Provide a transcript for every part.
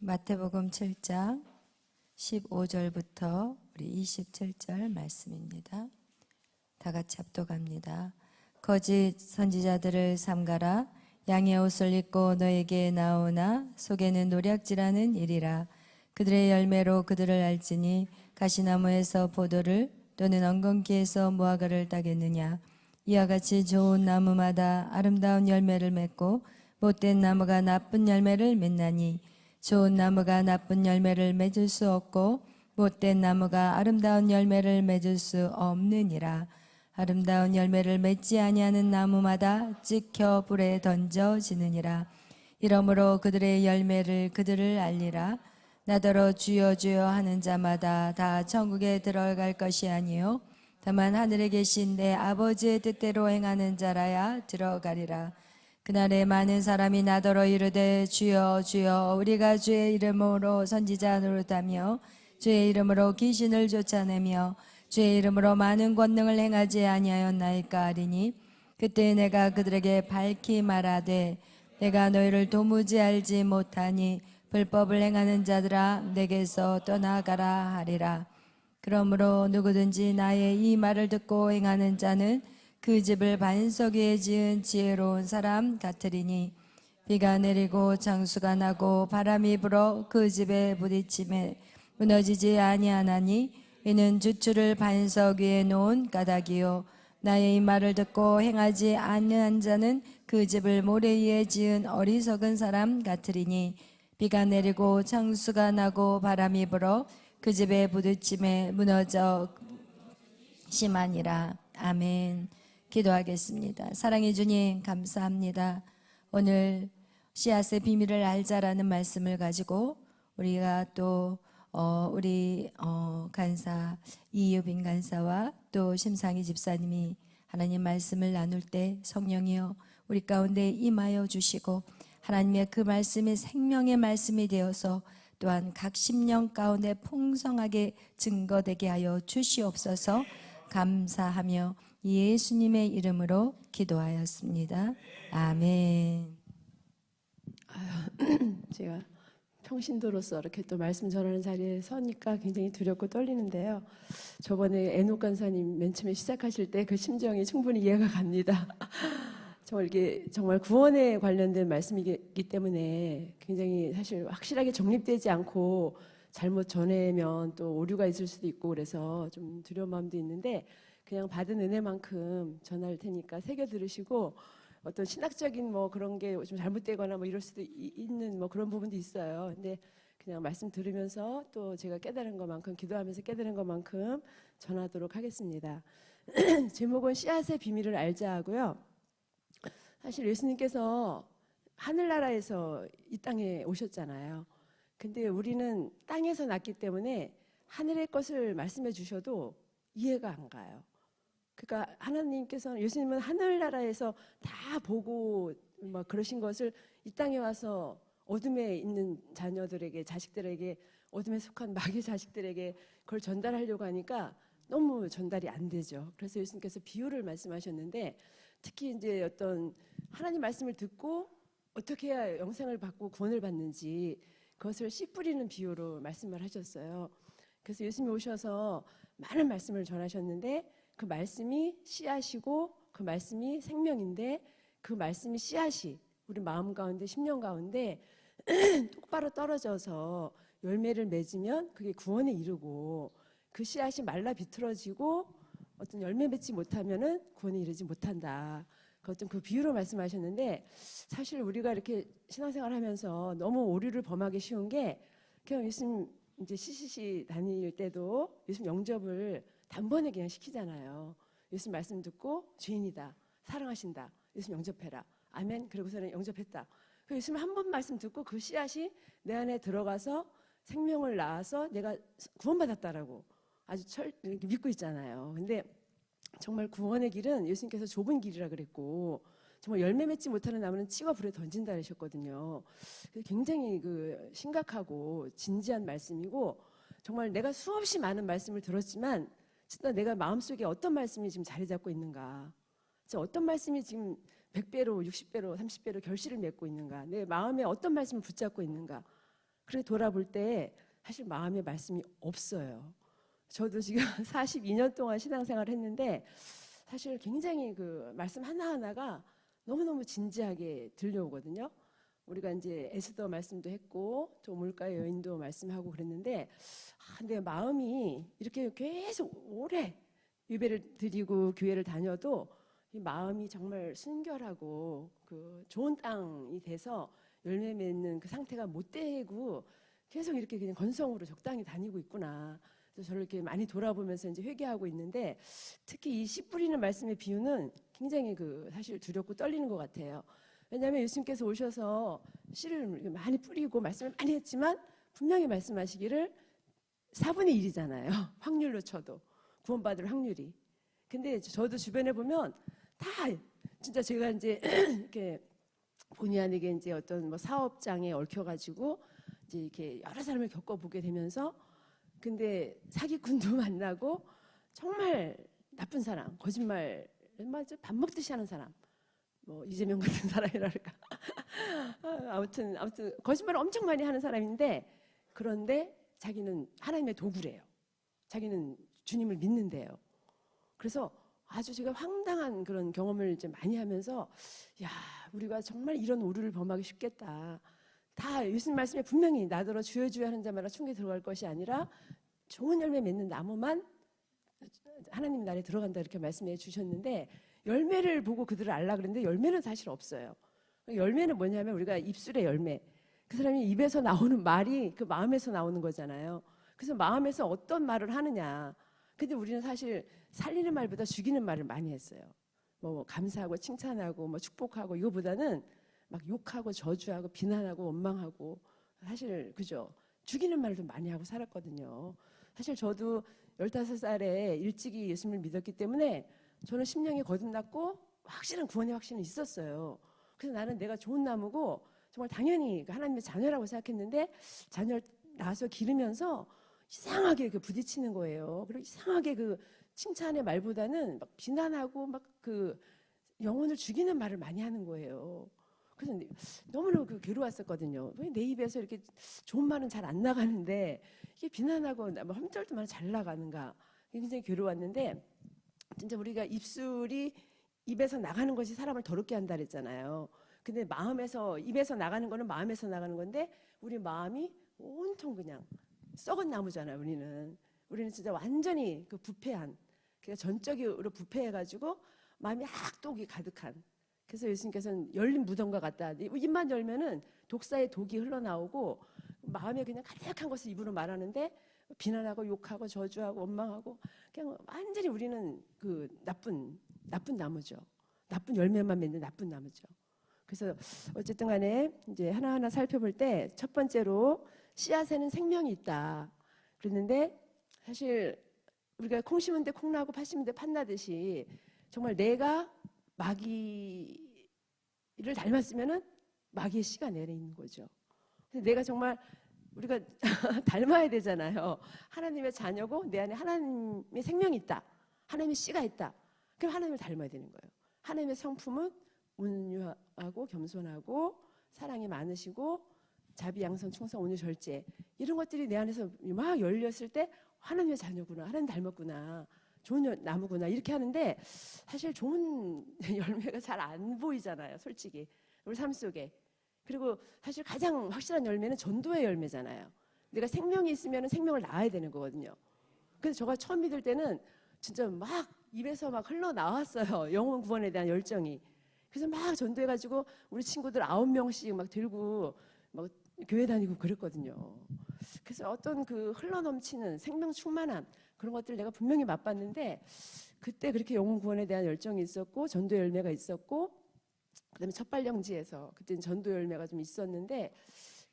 마태복음 7장 15절부터 우리 27절 말씀입니다. 다 같이 합독합니다. 거짓 선지자들을 삼가라. 양의 옷을 입고 너에게 나오나 속에는 노략질하는 일이라. 그들의 열매로 그들을 알지니 가시나무에서 포도를 또는 엉겅퀴에서 무화과를 따겠느냐. 이와 같이 좋은 나무마다 아름다운 열매를 맺고 못된 나무가 나쁜 열매를 맺나니 좋은 나무가 나쁜 열매를 맺을 수 없고 못된 나무가 아름다운 열매를 맺을 수 없느니라. 아름다운 열매를 맺지 아니하는 나무마다 찍혀 불에 던져지느니라. 이러므로 그들의 열매를 그들을 알리라. 나더러 주여 주여 하는 자마다 다 천국에 들어갈 것이 아니요 다만 하늘에 계신 내 아버지의 뜻대로 행하는 자라야 들어가리라. 그날에 많은 사람이 나더러 이르되 주여 주여 우리가 주의 이름으로 선지자 노릇하며 주의 이름으로 귀신을 쫓아내며 주의 이름으로 많은 권능을 행하지 아니하였나이까 하리니 그때 내가 그들에게 밝히 말하되 내가 너희를 도무지 알지 못하니 불법을 행하는 자들아 내게서 떠나가라 하리라. 그러므로 누구든지 나의 이 말을 듣고 행하는 자는 그 집을 반석 위에 지은 지혜로운 사람 같으리니 비가 내리고 장수가 나고 바람이 불어 그 집에 부딪힘에 무너지지 아니하나니 이는 주추를 반석 위에 놓은 까닭이요 나의 이 말을 듣고 행하지 아니한 자는 그 집을 모래 위에 지은 어리석은 사람 같으리니 비가 내리고 장수가 나고 바람이 불어 그 집에 부딪힘에 무너져 심하니라. 아멘. 기도하겠습니다. 사랑해 주님 감사합니다. 오늘 씨앗의 비밀을 알자라는 말씀을 가지고 우리가 또 우리 간사 이유빈 간사와 또 심상희 집사님이 하나님 말씀을 나눌 때 성령이여 우리 가운데 임하여 주시고 하나님의 그 말씀이 생명의 말씀이 되어서 또한 각 심령 가운데 풍성하게 증거되게 하여 주시옵소서. 감사하며 예수님의 이름으로 기도하였습니다. 아멘. 제가 평신도로서 이렇게 또 말씀 전하는 자리에 서니까 굉장히 두렵고 떨리는데요. 저번에 애녹 간사님 맨 처음에 시작하실 때 그 심정이 충분히 이해가 갑니다. 정말 이게 정말 구원에 관련된 말씀이기 때문에 굉장히 사실 확실하게 정립되지 않고 잘못 전하면 또 오류가 있을 수도 있고 그래서 좀 두려운 마음도 있는데 그냥 받은 은혜만큼 전할 테니까 새겨 들으시고 어떤 신학적인 뭐 그런 게 좀 잘못되거나 뭐 이럴 수도 있는 뭐 그런 부분도 있어요. 근데 그냥 말씀 들으면서 또 제가 깨달은 것만큼 기도하면서 깨달은 것만큼 전하도록 하겠습니다. 제목은 씨앗의 비밀을 알자 하고요. 사실 예수님께서 하늘나라에서 이 땅에 오셨잖아요. 근데 우리는 땅에서 났기 때문에 하늘의 것을 말씀해 주셔도 이해가 안 가요. 그러니까 하나님께서는 예수님은 하늘나라에서 다 보고 막 그러신 것을 이 땅에 와서 어둠에 있는 자녀들에게 자식들에게 어둠에 속한 마귀 자식들에게 그걸 전달하려고 하니까 너무 전달이 안 되죠. 그래서 예수님께서 비유를 말씀하셨는데 특히 이제 어떤 하나님 말씀을 듣고 어떻게 해야 영생을 받고 구원을 받는지 그것을 씨 뿌리는 비유로 말씀을 하셨어요. 그래서 예수님이 오셔서 많은 말씀을 전하셨는데 그 말씀이 씨앗이고 그 말씀이 생명인데 그 말씀이 씨앗이 우리 마음 가운데 심령 가운데 똑바로 떨어져서 열매를 맺으면 그게 구원에 이르고 그 씨앗이 말라 비틀어지고 어떤 열매 맺지 못하면은 구원에 이르지 못한다. 어떤 그 비유로 말씀하셨는데 사실 우리가 이렇게 신앙생활하면서 너무 오류를 범하기 쉬운 게 그냥 예수님 이제 CCC 다닐 때도 예수님 영접을 단번에 그냥 시키잖아요. 예수님 말씀 듣고 죄인이다, 사랑하신다, 예수님 영접해라, 아멘. 그러고서는 영접했다. 예수님 한 번 말씀 듣고 그 씨앗이 내 안에 들어가서 생명을 낳아서 내가 구원받았다라고 아주 이렇게 믿고 있잖아요. 근데 정말 구원의 길은 예수님께서 좁은 길이라 그랬고 정말 열매 맺지 못하는 나무는 치고 불에 던진다 그러셨거든요. 굉장히 그 심각하고 진지한 말씀이고 정말 내가 수없이 많은 말씀을 들었지만 진짜 내가 마음속에 어떤 말씀이 지금 자리 잡고 있는가, 어떤 말씀이 지금 100배로 60배로 30배로 결실을 맺고 있는가, 내 마음에 어떤 말씀을 붙잡고 있는가, 그래 돌아볼 때 사실 마음의 말씀이 없어요. 저도 지금 42년 동안 신앙생활을 했는데 사실 굉장히 그 말씀 하나하나가 너무너무 진지하게 들려오거든요. 우리가 이제 에스더 말씀도 했고 또 물가의 여인도 말씀하고 그랬는데 내 마음이 이렇게 계속 오래 예배를 드리고 교회를 다녀도 이 마음이 정말 순결하고 그 좋은 땅이 돼서 열매 맺는 그 상태가 못 되고 계속 이렇게 그냥 건성으로 적당히 다니고 있구나. 그래서 저를 이렇게 많이 돌아보면서 이제 회개하고 있는데 특히 이 씨 뿌리는 말씀의 비유는 굉장히 그 사실 두렵고 떨리는 것 같아요. 왜냐하면 예수님께서 오셔서 씨를 많이 뿌리고 말씀을 많이 했지만 분명히 말씀하시기를 4분의 1이잖아요. 확률로 쳐도 구원받을 확률이. 근데 저도 주변에 보면 다 진짜 제가 이제 이렇게 본의 아니게 이제 어떤 뭐 사업장에 얽혀가지고 이제 이렇게 여러 사람을 겪어보게 되면서 근데 사기꾼도 만나고 정말 나쁜 사람, 거짓말, 밥 먹듯이 하는 사람, 뭐 이재명 같은 사람이랄까. 아무튼 거짓말을 엄청 많이 하는 사람인데 그런데 자기는 하나님의 도구래요. 자기는 주님을 믿는데요. 그래서 아주 제가 황당한 그런 경험을 이제 많이 하면서 야 우리가 정말 이런 오류를 범하기 쉽겠다. 다 예수님 말씀에 분명히 나더러 주여 주여 하는 자마다 충게 들어갈 것이 아니라 좋은 열매 맺는 나무만 하나님 나라에 들어간다 이렇게 말씀해 주셨는데 열매를 보고 그들을 알라 그랬는데 열매는 사실 없어요. 열매는 뭐냐면 우리가 입술의 열매. 그 사람이 입에서 나오는 말이 그 마음에서 나오는 거잖아요. 그래서 마음에서 어떤 말을 하느냐. 근데 우리는 사실 살리는 말보다 죽이는 말을 많이 했어요. 뭐 감사하고 칭찬하고 뭐 축복하고 이거보다는 막 욕하고 저주하고 비난하고 원망하고 사실 그죠? 죽이는 말을 좀 많이 하고 살았거든요. 사실 저도 15살에 일찍이 예수님을 믿었기 때문에 저는 심령이 거듭났고 확실한 구원의 확신은 있었어요. 그래서 나는 내가 좋은 나무고 정말 당연히 하나님의 자녀라고 생각했는데 자녀를 낳아서 기르면서 이상하게 그 부딪히는 거예요. 그리고 이상하게 그 칭찬의 말보다는 막 비난하고 막 그 영혼을 죽이는 말을 많이 하는 거예요. 그래서 너무너무 그 괴로웠었거든요. 왜 내 입에서 이렇게 좋은 말은 잘 안 나가는데 이게 비난하고 험절도만 잘 나가는가. 굉장히 괴로웠는데 진짜 우리가 입술이 입에서 나가는 것이 사람을 더럽게 한다 그랬잖아요. 근데 마음에서 입에서 나가는 거는 마음에서 나가는 건데 우리 마음이 온통 그냥 썩은 나무잖아요. 우리는 진짜 완전히 그 부패한 그러니까 전적으로 부패해가지고 마음이 악독이 가득한. 그래서 예수님께서는 열린 무덤과 같다. 입만 열면은 독사의 독이 흘러나오고 마음에 그냥 가득한 것을 입으로 말하는데 비난하고 욕하고 저주하고 원망하고 그냥 완전히 우리는 그 나쁜 나무죠. 나쁜 열매만 맺는 나쁜 나무죠. 그래서 어쨌든 간에 이제 하나하나 살펴볼 때 첫 번째로 씨앗에는 생명이 있다. 그랬는데 사실 우리가 콩 심은 데 콩 나고 팥 심은 데 팥 나듯이 정말 내가 마귀를 닮았으면은 마귀의 씨가 내려 있는 거죠. 근데 내가 정말 우리가 닮아야 되잖아요. 하나님의 자녀고 내 안에 하나님의 생명이 있다. 하나님의 씨가 있다. 그럼 하나님을 닮아야 되는 거예요. 하나님의 성품은 온유하고 겸손하고 사랑이 많으시고 자비, 양선, 충성, 온유, 절제 이런 것들이 내 안에서 막 열렸을 때 하나님의 자녀구나. 하나님 닮았구나. 좋은 나무구나. 이렇게 하는데 사실 좋은 열매가 잘 안 보이잖아요. 솔직히. 우리 삶 속에. 그리고 사실 가장 확실한 열매는 전도의 열매잖아요. 내가 생명이 있으면 생명을 낳아야 되는 거거든요. 그래서 제가 처음 믿을 때는 진짜 막 입에서 막 흘러나왔어요. 영혼 구원에 대한 열정이. 그래서 막 전도해가지고 우리 친구들 9명씩 막 들고 막 교회 다니고 그랬거든요. 그래서 어떤 그 흘러넘치는 생명 충만함 그런 것들을 내가 분명히 맛봤는데 그때 그렇게 영혼 구원에 대한 열정이 있었고 전도 열매가 있었고 그다음에 첫발령지에서 그때는 전도 열매가 좀 있었는데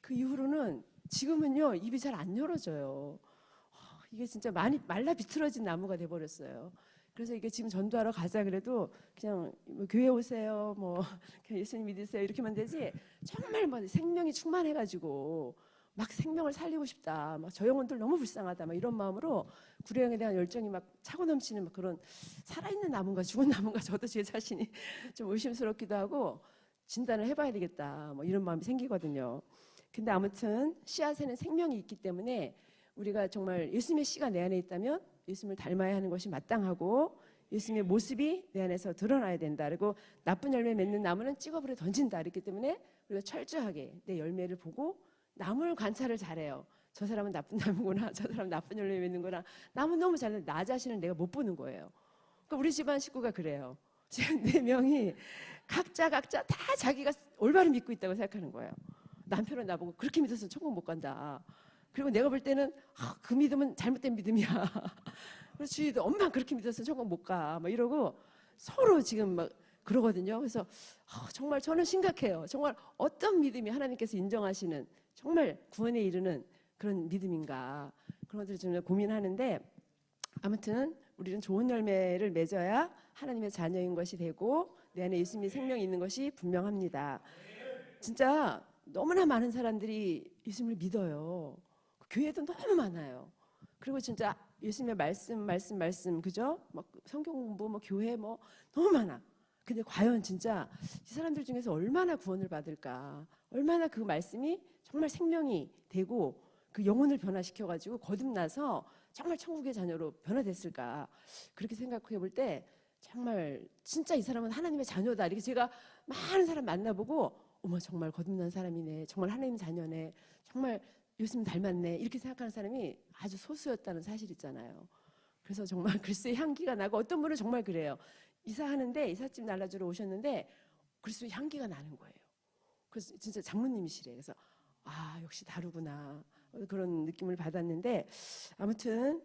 그 이후로는 지금은요 입이 잘 안 열어져요. 이게 진짜 많이 말라 비틀어진 나무가 돼버렸어요. 그래서 이게 지금 전도하러 가자 그래도 그냥 뭐 교회 오세요, 뭐 그냥 예수님 믿으세요 이렇게만 되지 정말 뭐 생명이 충만해가지고 막 생명을 살리고 싶다, 막 저 영혼들 너무 불쌍하다, 막 이런 마음으로 구레형에 대한 열정이 막 차고 넘치는 막 그런 살아있는 나무인가 죽은 나무인가 저도 제 자신이 좀 의심스럽기도 하고 진단을 해봐야 되겠다, 뭐 이런 마음이 생기거든요. 근데 아무튼 씨앗에는 생명이 있기 때문에 우리가 정말 예수님의 씨가 내 안에 있다면 예수님을 닮아야 하는 것이 마땅하고 예수님의 모습이 내 안에서 드러나야 된다. 그리고 나쁜 열매 맺는 나무는 찍어버려 던진다. 그렇기 때문에 우리가 철저하게 내 열매를 보고 나무를 관찰을 잘해요. 저 사람은 나쁜 나무구나. 저 사람은 나쁜 열매 맺는구나. 나무 너무 잘해. 나 자신을 내가 못 보는 거예요. 그러니까 우리 집안 식구가 그래요. 지금 4명이 각자 다 자기가 올바로 믿고 있다고 생각하는 거예요. 남편은 나보고 그렇게 믿어서 천국 못 간다. 그리고 내가 볼 때는 그 믿음은 잘못된 믿음이야. 그래서 주위도 엄마 그렇게 믿어서 천국 못 가. 막 이러고 서로 지금 막 그러거든요. 그래서 정말 저는 심각해요. 정말 어떤 믿음이 하나님께서 인정하시는 정말 구원에 이르는 그런 믿음인가. 그런 것들을 좀 고민하는데 아무튼 우리는 좋은 열매를 맺어야 하나님의 자녀인 것이 되고 내 안에 예수님의 생명이 있는 것이 분명합니다. 진짜 너무나 많은 사람들이 예수님을 믿어요. 교회도 너무 많아요. 그리고 진짜 예수님의 말씀 그죠? 막 성경 공부 뭐 교회 뭐 너무 많아. 근데 과연 진짜 이 사람들 중에서 얼마나 구원을 받을까? 얼마나 그 말씀이 정말 생명이 되고 그 영혼을 변화시켜가지고 거듭나서 정말 천국의 자녀로 변화됐을까? 그렇게 생각해 볼 때 정말 진짜 이 사람은 하나님의 자녀다. 이렇게 제가 많은 사람 만나보고 어머 정말 거듭난 사람이네. 정말 하나님 자녀네. 정말 예수님 닮았네. 이렇게 생각하는 사람이 아주 소수였다는 사실 있잖아요. 그래서 정말 그리스도의 향기가 나고 어떤 분은 정말 그래요. 이사하는데 이삿짐 날라주러 오셨는데 그리스도의 향기가 나는 거예요. 그래서 진짜 장로님이시래. 그래서 역시 다르구나. 그런 느낌을 받았는데 아무튼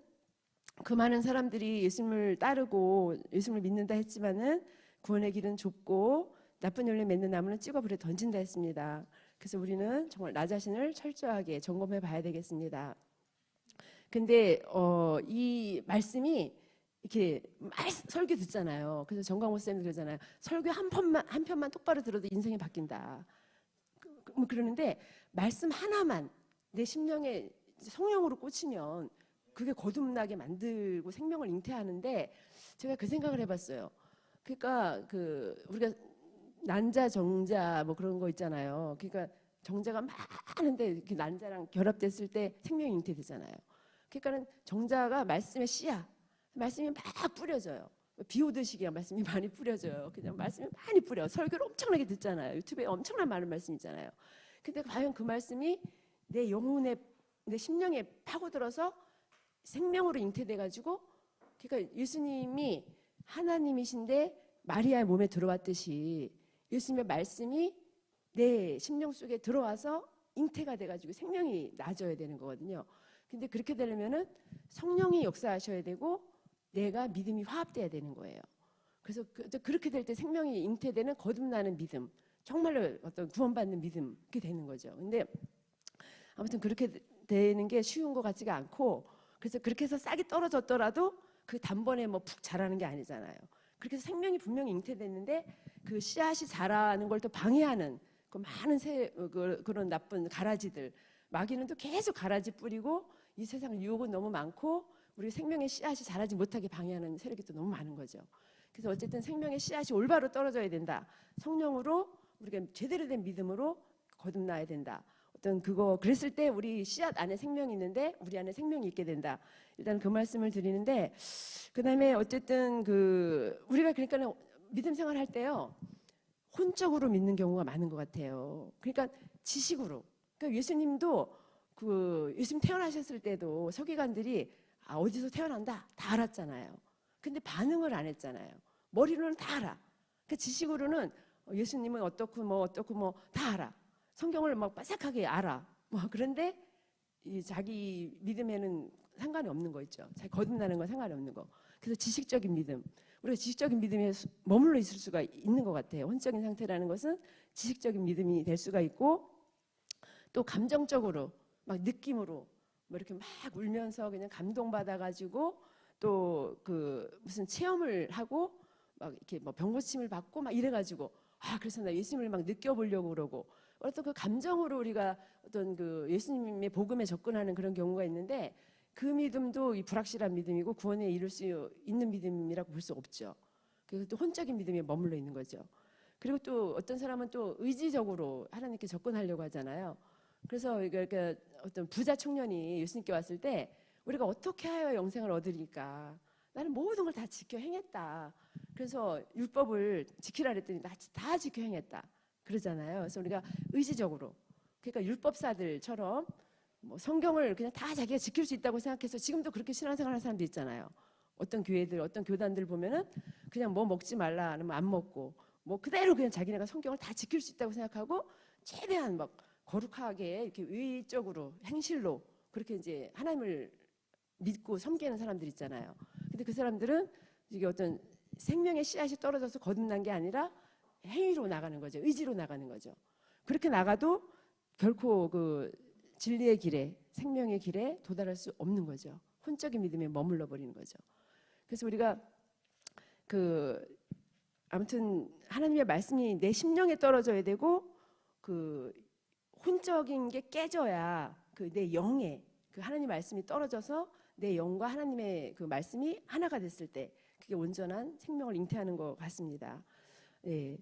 그 많은 사람들이 예수님을 따르고 예수님을 믿는다 했지만은 구원의 길은 좁고 나쁜 열매 맺는 나무는 찍어버려 던진다 했습니다. 그래서 우리는 정말 나 자신을 철저하게 점검해 봐야 되겠습니다. 근데 이 말씀이 이렇게 설교 듣잖아요. 그래서 정광호 쌤이 그러잖아요. 설교 한 편만 똑바로 들어도 인생이 바뀐다. 그러는데 말씀 하나만 내 심령에 성령으로 꽂히면 그게 거듭나게 만들고 생명을 잉태하는데 제가 그 생각을 해봤어요. 그러니까 우리가 난자 정자 뭐 그런 거 있잖아요. 그러니까 정자가 많은데 이렇게 난자랑 결합됐을 때 생명이 잉태되잖아요. 그러니까는 정자가 말씀의 씨야. 말씀이 막 뿌려져요. 비 오듯이 그냥 말씀이 많이 뿌려져요. 그냥 말씀이 많이 뿌려. 설교를 엄청나게 듣잖아요. 유튜브에 엄청난 많은 말씀 있잖아요. 근데 과연 그 말씀이 내 영혼에 내 심령에 파고들어서 생명으로 잉태돼가지고 그러니까 예수님이 하나님이신데 마리아의 몸에 들어왔듯이 예수님의 말씀이 내 심령 속에 들어와서 잉태가 돼가지고 생명이 나져야 되는 거거든요. 근데 그렇게 되려면은 성령이 역사하셔야 되고 내가 믿음이 화합돼야 되는 거예요. 그래서 그렇게 될 때 생명이 잉태되는 거듭나는 믿음, 정말로 어떤 구원받는 믿음 그게 되는 거죠. 근데 아무튼 그렇게 되는 게 쉬운 것 같지가 않고 그래서 그렇게 해서 싹이 떨어졌더라도 그 단번에 뭐 푹 자라는 게 아니잖아요. 그렇게 해서 생명이 분명히 잉태됐는데 그 씨앗이 자라는 걸 또 방해하는 그 많은 그런 나쁜 가라지들 마귀는 또 계속 가라지 뿌리고 이 세상 유혹은 너무 많고 우리 생명의 씨앗이 자라지 못하게 방해하는 세력이 또 너무 많은 거죠. 그래서 어쨌든 생명의 씨앗이 올바로 떨어져야 된다. 성령으로 우리가 제대로 된 믿음으로 거듭나야 된다. 어떤 그랬을 때 우리 씨앗 안에 생명이 있는데 우리 안에 생명이 있게 된다. 일단 그 말씀을 드리는데 그다음에 어쨌든 우리가 그러니까 믿음 생활 할 때요. 혼적으로 믿는 경우가 많은 것 같아요. 그러니까 지식으로. 그러니까 예수님도 예수님 태어나셨을 때도 서기관들이 어디서 태어난다 다 알았잖아요. 근데 반응을 안 했잖아요. 머리로는 다 알아. 그 지식으로는 예수님은 어떻고 뭐 다 알아. 성경을 막 빠삭하게 알아. 그런데 자기 믿음에는 상관이 없는 거 있죠. 자기 거듭나는 건 상관이 없는 거. 그래서 지식적인 믿음. 우리가 지식적인 믿음에 머물러 있을 수가 있는 것 같아요. 혼적인 상태라는 것은 지식적인 믿음이 될 수가 있고 또 감정적으로 막 느낌으로 뭐 이렇게 막 울면서 그냥 감동받아가지고 또 무슨 체험을 하고 막 이렇게 뭐 병고침을 받고 막 이래가지고 그래서 나 예수님을 막 느껴보려고 그러고 어떤 그 감정으로 우리가 어떤 예수님의 복음에 접근하는 그런 경우가 있는데 그 믿음도 이 불확실한 믿음이고 구원에 이룰 수 있는 믿음이라고 볼 수 없죠. 그래서 또 혼적인 믿음에 머물러 있는 거죠. 그리고 또 어떤 사람은 또 의지적으로 하나님께 접근하려고 하잖아요. 그래서 그러니까 어떤 부자 청년이 예수님께 왔을 때 우리가 어떻게 하여 영생을 얻으리까? 나는 모든 걸 다 지켜 행했다. 그래서 율법을 지키라 그랬더니 나 다 지켜 행했다. 그러잖아요. 그래서 우리가 의지적으로, 그러니까 율법사들처럼 뭐 성경을 그냥 다 자기가 지킬 수 있다고 생각해서 지금도 그렇게 신앙생활 하는 사람도 있잖아요. 어떤 교회들, 어떤 교단들 보면은 그냥 뭐 먹지 말라 하면 안 먹고 뭐 그대로 그냥 자기네가 성경을 다 지킬 수 있다고 생각하고 최대한 막 거룩하게 이렇게 의적으로 행실로 그렇게 이제 하나님을 믿고 섬기는 사람들 있잖아요. 근데 그 사람들은 이게 어떤 생명의 씨앗이 떨어져서 거듭난 게 아니라 행위로 나가는 거죠. 의지로 나가는 거죠. 그렇게 나가도 결코 그 진리의 길에, 생명의 길에 도달할 수 없는 거죠. 혼적인 믿음에 머물러 버리는 거죠. 그래서 우리가 그 아무튼 하나님의 말씀이 내 심령에 떨어져야 되고 그 혼적인 게 깨져야 그 내 영에 그 하나님 말씀이 떨어져서 내 영과 하나님의 그 말씀이 하나가 됐을 때 그게 온전한 생명을 잉태하는 것 같습니다. 예.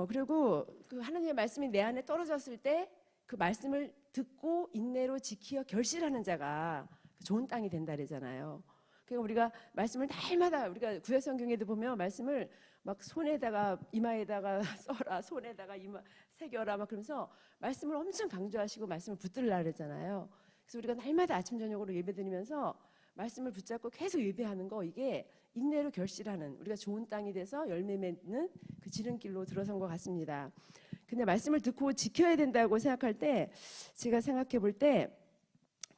그리고 그 하나님의 말씀이 내 안에 떨어졌을 때 그 말씀을 듣고 인내로 지키어 결실하는 자가 좋은 땅이 된다 그러잖아요. 그러니까 우리가 말씀을 날마다 우리가 구약 성경에도 보면 말씀을 막 손에다가 이마에다가 써라, 손에다가 이마 새겨라 막 그러면서 말씀을 엄청 강조하시고 말씀을 붙들라 그러잖아요. 그래서 우리가 날마다 아침 저녁으로 예배드리면서 말씀을 붙잡고 계속 예배하는 거, 이게 인내로 결실하는, 우리가 좋은 땅이 돼서 열매 맺는 그 지름길로 들어선 것 같습니다. 근데 말씀을 듣고 지켜야 된다고 생각할 때 제가 생각해 볼 때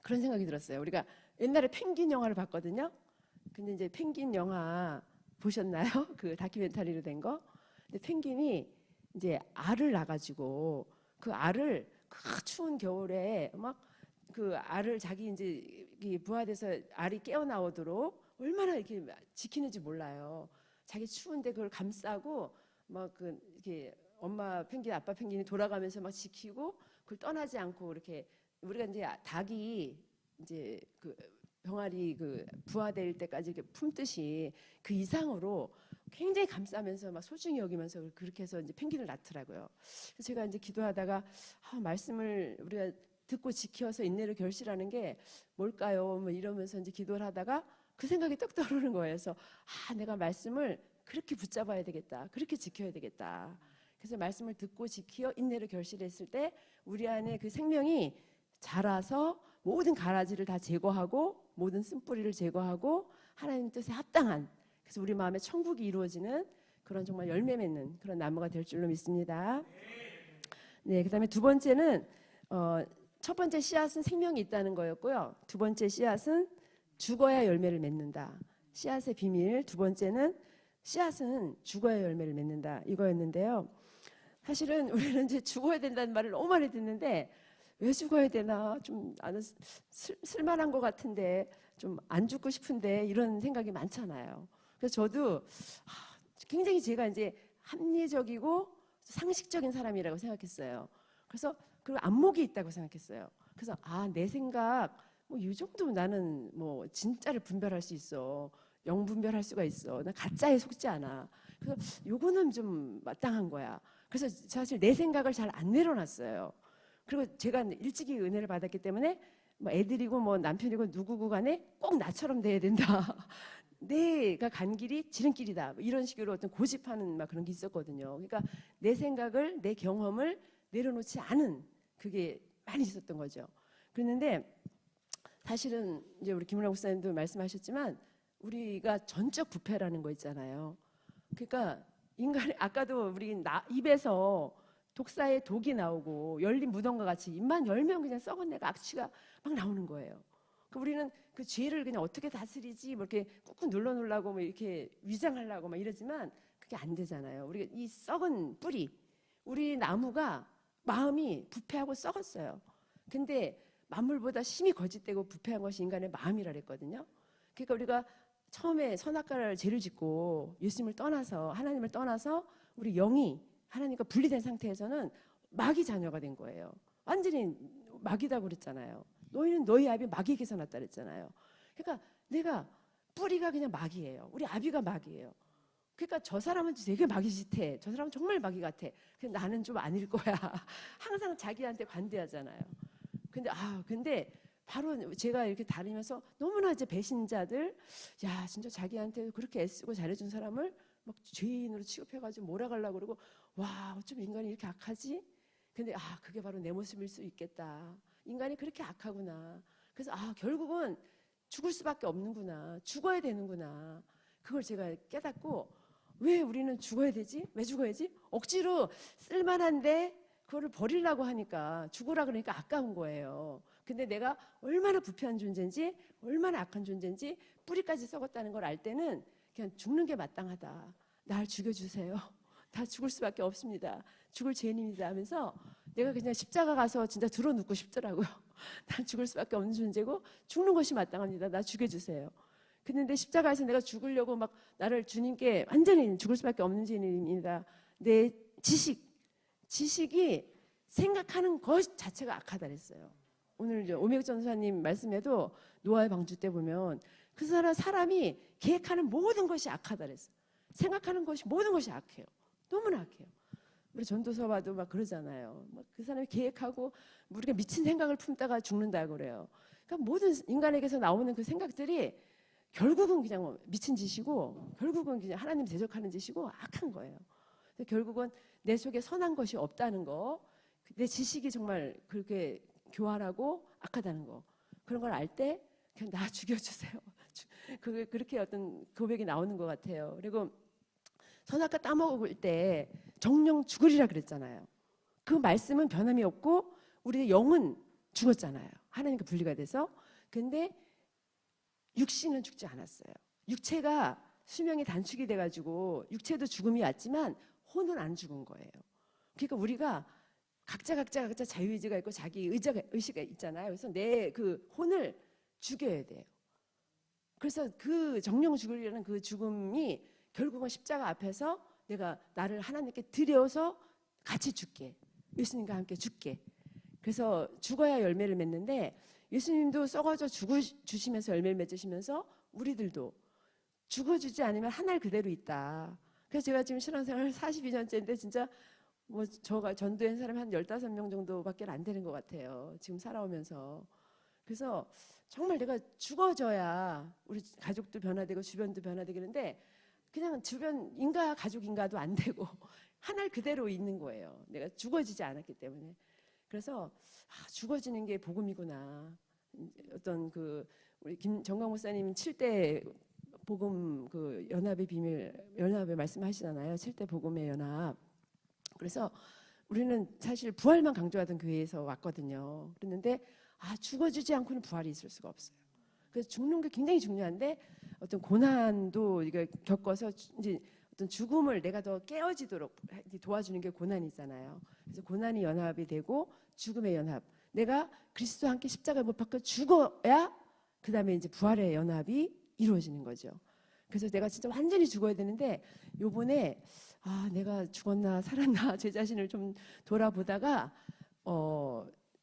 그런 생각이 들었어요. 우리가 옛날에 펭귄 영화를 봤거든요. 근데 이제 펭귄 영화 보셨나요? 그 다큐멘터리로 된 거. 근데 펭귄이 이제 알을 낳아가지고 그 알을 그 추운 겨울에 막 그 알을 자기 이제 부화돼서 알이 깨어 나오도록 얼마나 이렇게 지키는지 몰라요. 자기 추운데 그걸 감싸고 막 그 이렇게 엄마 펭귄, 아빠 펭귄이 돌아가면서 막 지키고 그걸 떠나지 않고 이렇게 우리가 이제 닭이 이제 그 병아리 그 부화될 때까지 이렇게 품듯이 그 이상으로 굉장히 감싸면서 막 소중히 여기면서 그렇게 해서 이제 펭귄을 낳더라고요. 그래서 제가 이제 기도하다가 말씀을 우리가 듣고 지켜서 인내를 결실하는 게 뭘까요? 뭐 이러면서 이제 기도를 하다가 그 생각이 떡 떠오르는 거예요. 그래서 내가 말씀을 그렇게 붙잡아야 되겠다. 그렇게 지켜야 되겠다. 그래서 말씀을 듣고 지키어 인내를 결실했을 때 우리 안에 그 생명이 자라서 모든 가라지를 다 제거하고 모든 쓴뿌리를 제거하고 하나님 뜻에 합당한, 그래서 우리 마음에 천국이 이루어지는 그런 정말 열매 맺는 그런 나무가 될 줄로 믿습니다. 네, 그다음에 두 번째는 첫 번째 씨앗은 생명이 있다는 거였고요. 두 번째 씨앗은 죽어야 열매를 맺는다. 씨앗의 비밀 두 번째는 씨앗은 죽어야 열매를 맺는다, 이거였는데요. 사실은 우리는 이제 죽어야 된다는 말을 너무 많이 듣는데 왜 죽어야 되나, 좀 나는 쓸만한 것 같은데 좀 안 죽고 싶은데, 이런 생각이 많잖아요. 그래서 저도 굉장히 제가 이제 합리적이고 상식적인 사람이라고 생각했어요. 그래서 그리고 안목이 있다고 생각했어요. 그래서 내 생각 뭐 이 정도 나는 뭐 진짜를 분별할 수 있어, 영 분별할 수가 있어, 나 가짜에 속지 않아. 그래서 요거는 좀 마땅한 거야. 그래서 사실 내 생각을 잘 안 내려놨어요. 그리고 제가 일찍이 은혜를 받았기 때문에 뭐 애들이고 뭐 남편이고 누구고 간에 꼭 나처럼 돼야 된다. 내가 간 길이 지름길이다. 뭐 이런 식으로 어떤 고집하는 막 그런 게 있었거든요. 그러니까 내 생각을, 내 경험을 내려놓지 않은 그게 많이 있었던 거죠. 그랬는데 사실은 이제 우리 김은하 목사님도 말씀하셨지만 우리가 전적 부패라는 거 있잖아요. 그러니까 인간이, 아까도 우리 입에서 독사의 독이 나오고 열린 무덤과 같이 입만 열면 그냥 썩은 내가 악취가 막 나오는 거예요. 그러니까 우리는 그 죄를 그냥 어떻게 다스리지 뭐 이렇게 꾹꾹 눌러놓으려고 뭐 이렇게 위장하려고 막 이러지만 그게 안 되잖아요. 우리가 이 썩은 뿌리, 우리 나무가 마음이 부패하고 썩었어요. 근데 만물보다 심히 거짓되고 부패한 것이 인간의 마음이라 그랬거든요. 그러니까 우리가 처음에 선악과를 죄를 짓고 예수님을 떠나서, 하나님을 떠나서 우리 영이 하나님과 분리된 상태에서는 마귀 자녀가 된 거예요. 완전히 마귀다고 그랬잖아요. 너희는 너희 아비 마귀에게서 났다 그랬잖아요. 그러니까 내가 뿌리가 그냥 마귀예요. 우리 아비가 마귀예요. 그러니까 저 사람은 되게 마귀 짓해. 저 사람은 정말 마귀 같아. 근데 나는 좀 아닐 거야. 항상 자기한테 관대하잖아요. 근데 바로 제가 이렇게 다니면서 너무나 이제 배신자들, 야, 진짜 자기한테 그렇게 애쓰고 잘해준 사람을 막 죄인으로 취급해가지고 몰아가려고 그러고, 와, 어쩜 인간이 이렇게 악하지? 근데 그게 바로 내 모습일 수 있겠다. 인간이 그렇게 악하구나. 그래서 결국은 죽을 수밖에 없는구나. 죽어야 되는구나. 그걸 제가 깨닫고, 왜 우리는 죽어야 되지? 왜 죽어야지? 억지로 쓸만한데 그거를 버리려고 하니까, 죽으라 그러니까 아까운 거예요. 근데 내가 얼마나 부패한 존재인지, 얼마나 악한 존재인지 뿌리까지 썩었다는 걸 알 때는 그냥 죽는 게 마땅하다. 날 죽여주세요. 다 죽을 수밖에 없습니다. 죽을 죄인입니다 하면서 내가 그냥 십자가 가서 진짜 들어눕고 싶더라고요. 난 죽을 수밖에 없는 존재고 죽는 것이 마땅합니다. 나 죽여주세요. 근데 십자가에서 내가 죽으려고 막 나를 주님께 완전히 죽을 수밖에 없는 죄인입니다. 내 지식이 생각하는 것 자체가 악하다 그랬어요. 오늘 오미혁 전사님 말씀에도 노아의 방주 때 보면 그 사람이 계획하는 모든 것이 악하다 그랬어요. 생각하는 것이 모든 것이 악해요. 너무나 악해요. 우리 전도서 봐도 막 그러잖아요. 막 그 사람이 계획하고 우리가 미친 생각을 품다가 죽는다고 그래요. 그러니까 모든 인간에게서 나오는 그 생각들이 결국은 그냥 미친 짓이고 결국은 그냥 하나님 대적하는 짓이고 악한 거예요. 결국은 내 속에 선한 것이 없다는 거, 내 지식이 정말 그렇게 교활하고 악하다는 거, 그런 걸 알 때 그냥 나 죽여주세요. 그렇게 어떤 고백이 나오는 것 같아요. 그리고 선악과 따먹을 때 정령 죽으리라 그랬잖아요. 그 말씀은 변함이 없고 우리의 영은 죽었잖아요. 하나님과 분리가 돼서. 근데 육신은 죽지 않았어요. 육체가 수명이 단축이 돼가지고 육체도 죽음이 왔지만 혼은 안 죽은 거예요. 그러니까 우리가 각자 자유의지가 있고 자기 의식이 있잖아요. 그래서 내 그 혼을 죽여야 돼요. 그래서 그 정령 죽으리라는 그 죽음이 결국은 십자가 앞에서 내가 나를 하나님께 드려서 같이 죽게, 예수님과 함께 죽게. 그래서 죽어야 열매를 맺는데 예수님도 썩어져 죽으시면서 열매를 맺으시면서 우리들도 죽어주지 않으면 하늘 그대로 있다. 그래서 제가 지금 신앙생활 42년째인데 진짜 뭐 저가 전도한 사람이 한 15명 정도밖에 안 되는 것 같아요. 지금 살아오면서. 그래서 정말 내가 죽어져야 우리 가족도 변화되고 주변도 변화되겠는데 그냥 주변 가족인가도 안 되고 하늘 그대로 있는 거예요. 내가 죽어지지 않았기 때문에. 그래서 죽어지는 게 복음이구나. 어떤 우리 김정광 목사님 7대 복음 연합의 비밀, 연합의 말씀하시잖아요. 7대 복음의 연합. 그래서 우리는 사실 부활만 강조하던 교회에서 왔거든요. 그랬는데 죽어지지 않고는 부활이 있을 수가 없어요. 그래서 죽는 게 굉장히 중요한데 어떤 고난도 이거 겪어서 이제 어떤 죽음을 내가 더 깨어지도록 도와주는 게 고난이잖아요. 그래서 고난이 연합이 되고 죽음의 연합. 내가 그리스도와 함께 십자가에 못 박혀 죽어야 그 다음에 이제 부활의 연합이 이루어지는 거죠. 그래서 내가 진짜 완전히 죽어야 되는데 요번에 내가 죽었나 살았나 제 자신을 좀 돌아보다가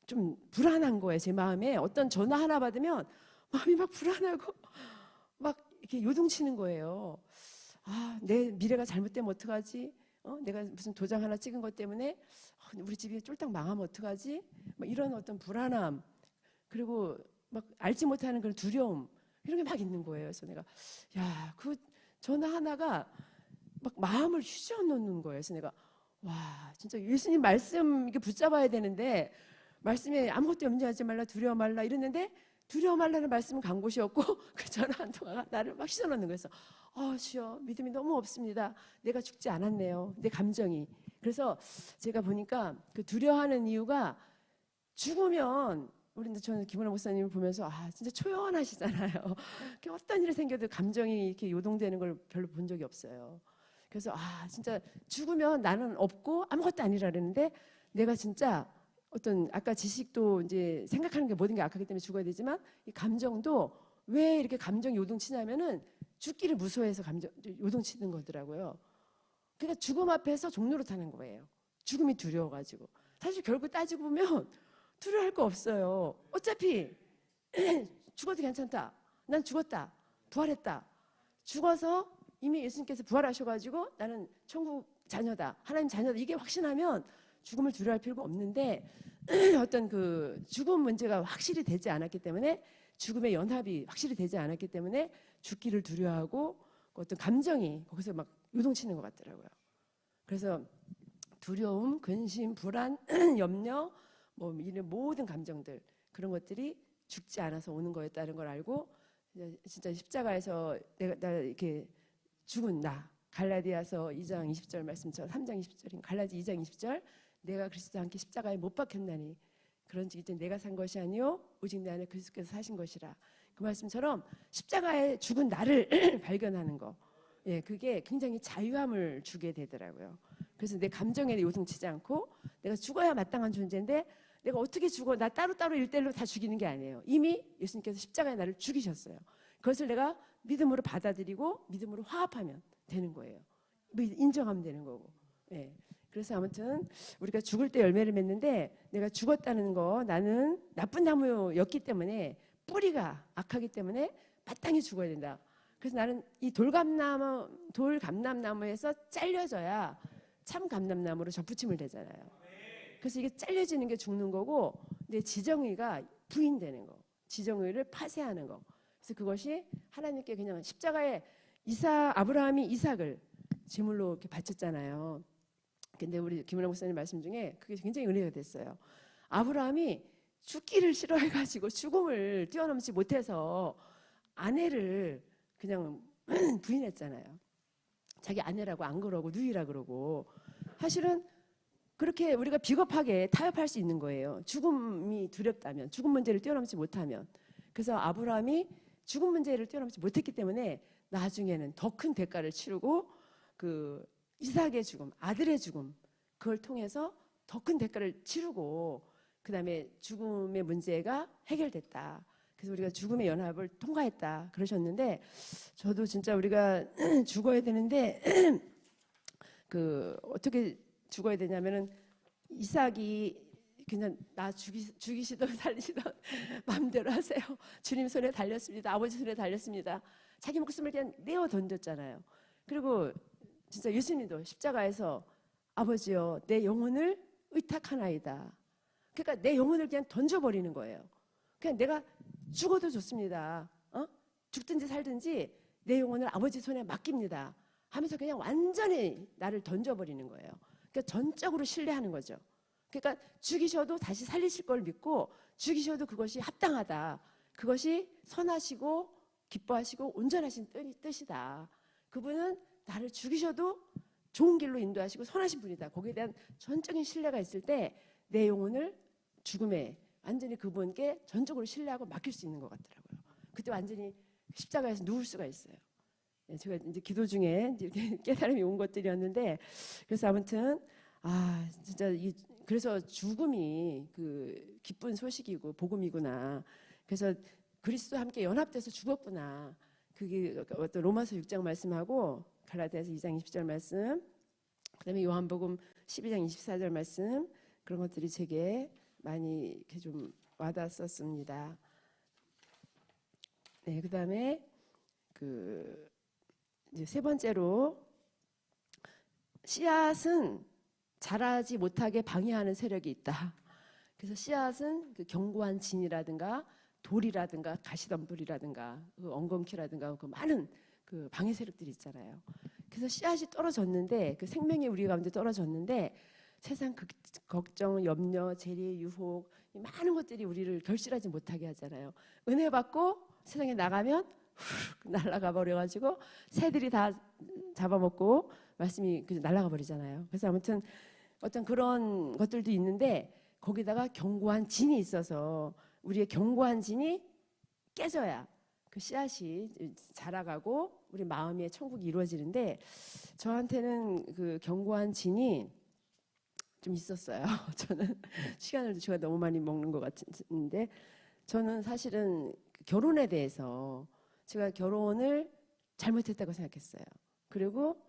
좀 불안한 거예요. 제 마음에 어떤 전화 하나 받으면 마음이 막 불안하고 막 이렇게 요동치는 거예요. 내 미래가 잘못되면 어떡하지? 내가 무슨 도장 하나 찍은 것 때문에 우리 집이 쫄딱 망하면 어떡하지? 막 이런 어떤 불안함, 그리고 막 알지 못하는 그런 두려움, 이런 게 막 있는 거예요. 그래서 내가 그 전화 하나가 막 마음을 휘저어놓는 거예요. 그래서 내가 진짜 예수님 말씀 이게 붙잡아야 되는데 말씀에 아무것도 염려하지 말라, 두려워 말라 이랬는데 두려워 말라는 말씀은 간 곳이 없고 그 전화 한 통화가 나를 막 휘저어놓는 거였어. 주여, 믿음이 너무 없습니다. 내가 죽지 않았네요. 내 감정이. 그래서 제가 보니까 그 두려워하는 이유가 죽으면 저는 김은하 목사님을 보면서 진짜 초연하시잖아요. 어떤 일이 생겨도 감정이 이렇게 요동되는 걸 별로 본 적이 없어요. 그래서 진짜 죽으면 나는 없고 아무것도 아니라 그랬는데 내가 진짜 어떤 아까 지식도 이제 생각하는 게 모든 게 악하기 때문에 죽어야 되지만 이 감정도 왜 이렇게 감정이 요동치냐면은 죽기를 무서워해서 감정 요동치는 거더라고요. 그러니까 죽음 앞에서 종로를 타는 거예요. 죽음이 두려워가지고. 사실 결국 따지고 보면 두려워할 거 없어요. 어차피 죽어도 괜찮다. 난 죽었다. 부활했다. 죽어서 이미 예수님께서 부활하셔가지고 나는 천국 자녀다, 하나님 자녀다, 이게 확신하면 죽음을 두려워할 필요가 없는데 어떤 그 죽음 문제가 확실히 되지 않았기 때문에, 죽음의 연합이 확실히 되지 않았기 때문에 죽기를 두려워하고 어떤 감정이 거기서 막 요동치는 것 같더라고요. 그래서 두려움, 근심, 불안, 염려, 뭐 이런 모든 감정들, 그런 것들이 죽지 않아서 오는 거였다는 걸 알고, 진짜 십자가에서 나 이렇게 죽은 나, 갈라디아서 2장 20절 말씀처럼 3장 20절인 갈라디 2장 20절, 내가 그리스도와 함께 십자가에 못 박혔나니 그런즉 이제 내가 산 것이 아니요 오직 내 안에 그리스도께서 사신 것이라. 그 말씀처럼 십자가에 죽은 나를 발견하는 거, 예, 그게 굉장히 자유함을 주게 되더라고요. 그래서 내 감정에 요동치지 않고, 내가 죽어야 마땅한 존재인데 내가 어떻게 죽어, 나 따로따로 일대일로 다 죽이는 게 아니에요. 이미 예수님께서 십자가에 나를 죽이셨어요. 그것을 내가 믿음으로 받아들이고 믿음으로 화합하면 되는 거예요. 인정하면 되는 거고. 예. 그래서 아무튼 우리가 죽을 때 열매를 맺는데, 내가 죽었다는 거, 나는 나쁜 나무였기 때문에, 뿌리가 악하기 때문에 마땅히 죽어야 된다. 그래서 나는 이 돌감람나무에서 잘려져야 참 감람나무로 접붙임을 되잖아요. 그래서 이게 잘려지는 게 죽는 거고, 내 지정의가 부인되는 거, 지정의를 파쇄하는 거. 그래서 그것이 하나님께 그냥 십자가에 아브라함이 이삭을 제물로 이렇게 바쳤잖아요. 근데 우리 김은혜 목사님 말씀 중에 그게 굉장히 은혜가 됐어요. 아브라함이 죽기를 싫어해가지고 죽음을 뛰어넘지 못해서 아내를 그냥 부인했잖아요. 자기 아내라고 안 그러고 누이라 그러고. 사실은 그렇게 우리가 비겁하게 타협할 수 있는 거예요. 죽음이 두렵다면, 죽음 문제를 뛰어넘지 못하면. 그래서 아브라함이 죽음 문제를 뛰어넘지 못했기 때문에 나중에는 더 큰 대가를 치르고, 그 이삭의 죽음, 아들의 죽음, 그걸 통해서 더 큰 대가를 치르고, 그 다음에 죽음의 문제가 해결됐다. 그래서 우리가 죽음의 연합을 통과했다 그러셨는데, 저도 진짜 우리가 죽어야 되는데 그 어떻게 죽어야 되냐면은, 이삭이 그냥 나 죽이시던 살리시던 마음대로 하세요. 주님 손에 달렸습니다. 아버지 손에 달렸습니다. 자기 목숨을 그냥 내어 던졌잖아요. 그리고 진짜 예수님도 십자가에서 아버지여 내 영혼을 의탁하나이다. 그러니까 내 영혼을 그냥 던져버리는 거예요. 그냥 내가 죽어도 좋습니다. 죽든지 살든지 내 영혼을 아버지 손에 맡깁니다 하면서 그냥 완전히 나를 던져버리는 거예요. 그러니까 전적으로 신뢰하는 거죠. 그러니까 죽이셔도 다시 살리실 걸 믿고, 죽이셔도 그것이 합당하다, 그것이 선하시고 기뻐하시고 온전하신 뜻이다, 그분은 나를 죽이셔도 좋은 길로 인도하시고 선하신 분이다, 거기에 대한 전적인 신뢰가 있을 때 내 영혼을 죽음에 완전히 그분께 전적으로 신뢰하고 맡길 수 있는 것 같더라고요. 그때 완전히 십자가에서 누울 수가 있어요. 제가 이제 기도 중에 이렇게 깨달음이 온 것들이었는데, 그래서 아무튼 진짜 그래서 죽음이 그 기쁜 소식이고 복음이구나. 그래서 그리스도와 함께 연합돼서 죽었구나. 그게 어떤 로마서 6장 말씀하고 갈라디아서 2장 20절 말씀, 그다음에 요한복음 12장 24절 말씀, 그런 것들이 제게 많이 이렇게 좀 와닿았었습니다. 네, 그다음에 이제 세 번째로, 씨앗은 자라지 못하게 방해하는 세력이 있다. 그래서 씨앗은 그 견고한 진이라든가 돌이라든가 가시덤불이라든가 그 엉겅퀴라든가 그 많은 그 방해 세력들이 있잖아요. 그래서 씨앗이 떨어졌는데, 그 생명이 우리 가운데 떨어졌는데, 세상 걱정, 염려, 재리, 유혹, 이 많은 것들이 우리를 결실하지 못하게 하잖아요. 은혜 받고 세상에 나가면 훅 날아가 버려가지고 새들이 다 잡아먹고 말씀이 날아가 버리잖아요. 그래서 아무튼 어떤 그런 것들도 있는데, 거기다가 견고한 진이 있어서 우리의 견고한 진이 깨져야 그 씨앗이 자라가고 우리 마음의 천국이 이루어지는데, 저한테는 그 견고한 진이 좀 있었어요. 저는 시간을 제가 너무 많이 먹는 것 같은데, 저는 사실은 결혼에 대해서 제가 결혼을 잘못했다고 생각했어요. 그리고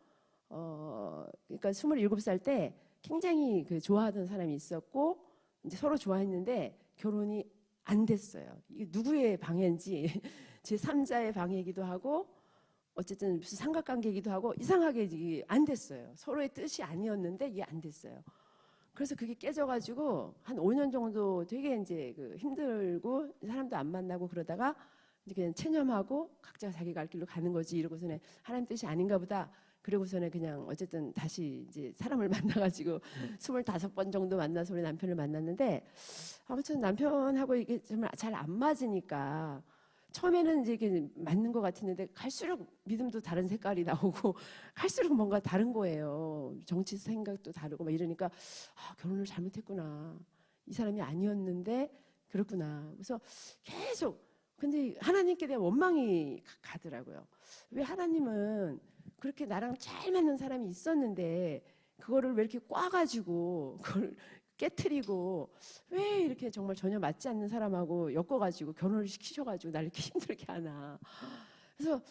그러니까 27살 때 굉장히 그 좋아하던 사람이 있었고, 이제 서로 좋아했는데 결혼이 안 됐어요. 이게 누구의 방해인지 제 3자의 방해이기도 하고, 어쨌든 무슨 삼각관계이기도 하고 이상하게 이게 안 됐어요. 서로의 뜻이 아니었는데 이게 안 됐어요. 그래서 그게 깨져가지고 한 5년 정도 되게 이제 그 힘들고 사람도 안 만나고 그러다가 이제 그냥 체념하고 각자 자기 갈 길로 가는 거지 이러고서는 하나님 뜻이 아닌가 보다. 그러고서는 그냥 어쨌든 다시 이제 사람을 만나가지고 25번 정도 만나서 우리 남편을 만났는데 아무튼 남편하고 이게 정말 잘 안 맞으니까 처음에는 이제 이게 맞는 것 같았는데 갈수록 믿음도 다른 색깔이 나오고 갈수록 뭔가 다른 거예요. 정치 생각도 다르고 막 이러니까 결혼을 잘못했구나. 이 사람이 아니었는데 그렇구나. 그래서 계속 근데 하나님께 대한 원망이 가더라고요. 왜 하나님은 그렇게 나랑 잘 맞는 사람이 있었는데 그거를 왜 이렇게 꽈가지고 그걸 깨트리고 왜 이렇게 정말 전혀 맞지 않는 사람하고 엮어가지고 결혼을 시키셔가지고 날 이렇게 힘들게 하나. 그래서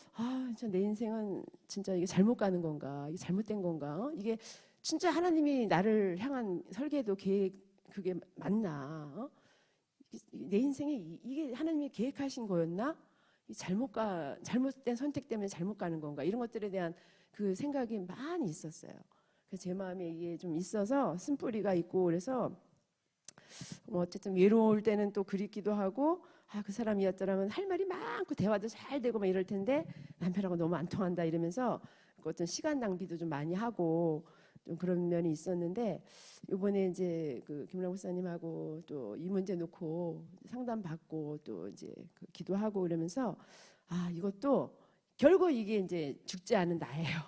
진짜 내 인생은 진짜 이게 잘못 가는 건가, 이게 잘못된 건가, 이게 진짜 하나님이 나를 향한 설계도 계획 그게 맞나? 내 인생에 이게 하나님이 계획하신 거였나? 잘못된 선택 때문에 잘못 가는 건가? 이런 것들에 대한 그 생각이 많이 있었어요. 제 마음에 이게 좀 있어서 쓴뿌리가 있고 그래서 뭐 어쨌든 외로울 때는 또 그립기도 하고 그 사람이었더라면 할 말이 많고 대화도 잘 되고 막 이럴 텐데 남편하고 너무 안 통한다 이러면서 어떤 시간 낭비도 좀 많이 하고 좀 그런 면이 있었는데 이번에 이제 그 김랑 목사님하고 또 이 문제 놓고 상담 받고 또 이제 그 기도하고 이러면서 이것도 결국 이게 이제 죽지 않은 나예요.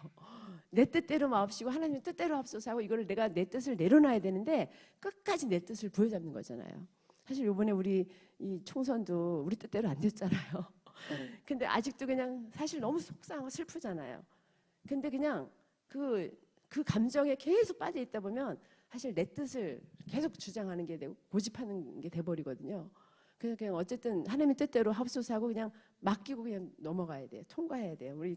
내 뜻대로 마옵시고 하나님의 뜻대로 합소서 하고 이거를 내가 내 뜻을 내려놔야 되는데 끝까지 내 뜻을 부여잡는 거잖아요. 사실 이번에 우리 이 총선도 우리 뜻대로 안 됐잖아요. 근데 아직도 그냥 사실 너무 속상하고 슬프잖아요. 근데 그냥 그 감정에 계속 빠져 있다 보면 사실 내 뜻을 계속 주장하는 게 되고 고집하는 게 돼버리거든요. 그래서 그냥 어쨌든 하나님의 뜻대로 합소서하고 그냥 맡기고 그냥 넘어가야 돼요. 통과해야 돼요. 우리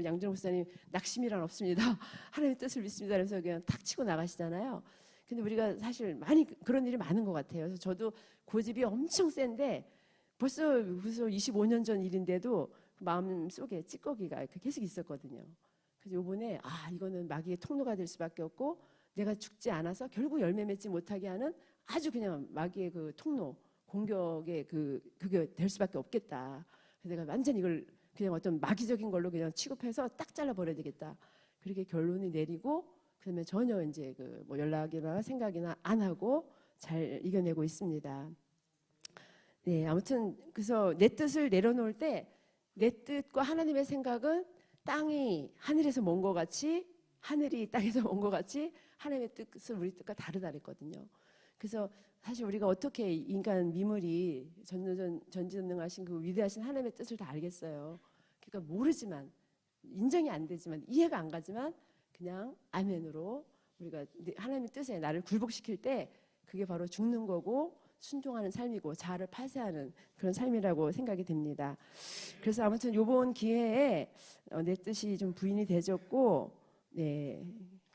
양준호 목사님 낙심이란 없습니다. 하나님의 뜻을 믿습니다. 그래서 그냥 탁 치고 나가시잖아요. 근데 우리가 사실 많이 그런 일이 많은 것 같아요. 그래서 저도 고집이 엄청 센데 벌써 25년 전 일인데도 마음 속에 찌꺼기가 계속 있었거든요. 그래서 요번에 이거는 마귀의 통로가 될 수밖에 없고 내가 죽지 않아서 결국 열매 맺지 못하게 하는 아주 그냥 마귀의 그 통로 공격의 그게 될 수밖에 없겠다. 그래서 내가 완전히 이걸 그냥 어떤 마귀적인 걸로 그냥 취급해서 딱 잘라버려야 되겠다. 그렇게 결론이 내리고 그다음에 전혀 이제 뭐 연락이나 생각이나 안 하고 잘 이겨내고 있습니다. 네, 아무튼 그래서 내 뜻을 내려놓을 때 내 뜻과 하나님의 생각은 땅이 하늘에서 먼 것 같이 하늘이 땅에서 먼 것 같이 하나님의 뜻은 우리 뜻과 다르다 그랬거든요. 그래서 사실 우리가 어떻게 인간 미물이 전지전능하신 그 위대하신 하나님의 뜻을 다 알겠어요. 그러니까 모르지만 인정이 안 되지만 이해가 안 가지만 그냥 아멘으로 우리가 하나님의 뜻에 나를 굴복시킬 때 그게 바로 죽는 거고 순종하는 삶이고 자아를 파쇄하는 그런 삶이라고 생각이 됩니다. 그래서 아무튼 이번 기회에 내 뜻이 좀 부인이 되졌고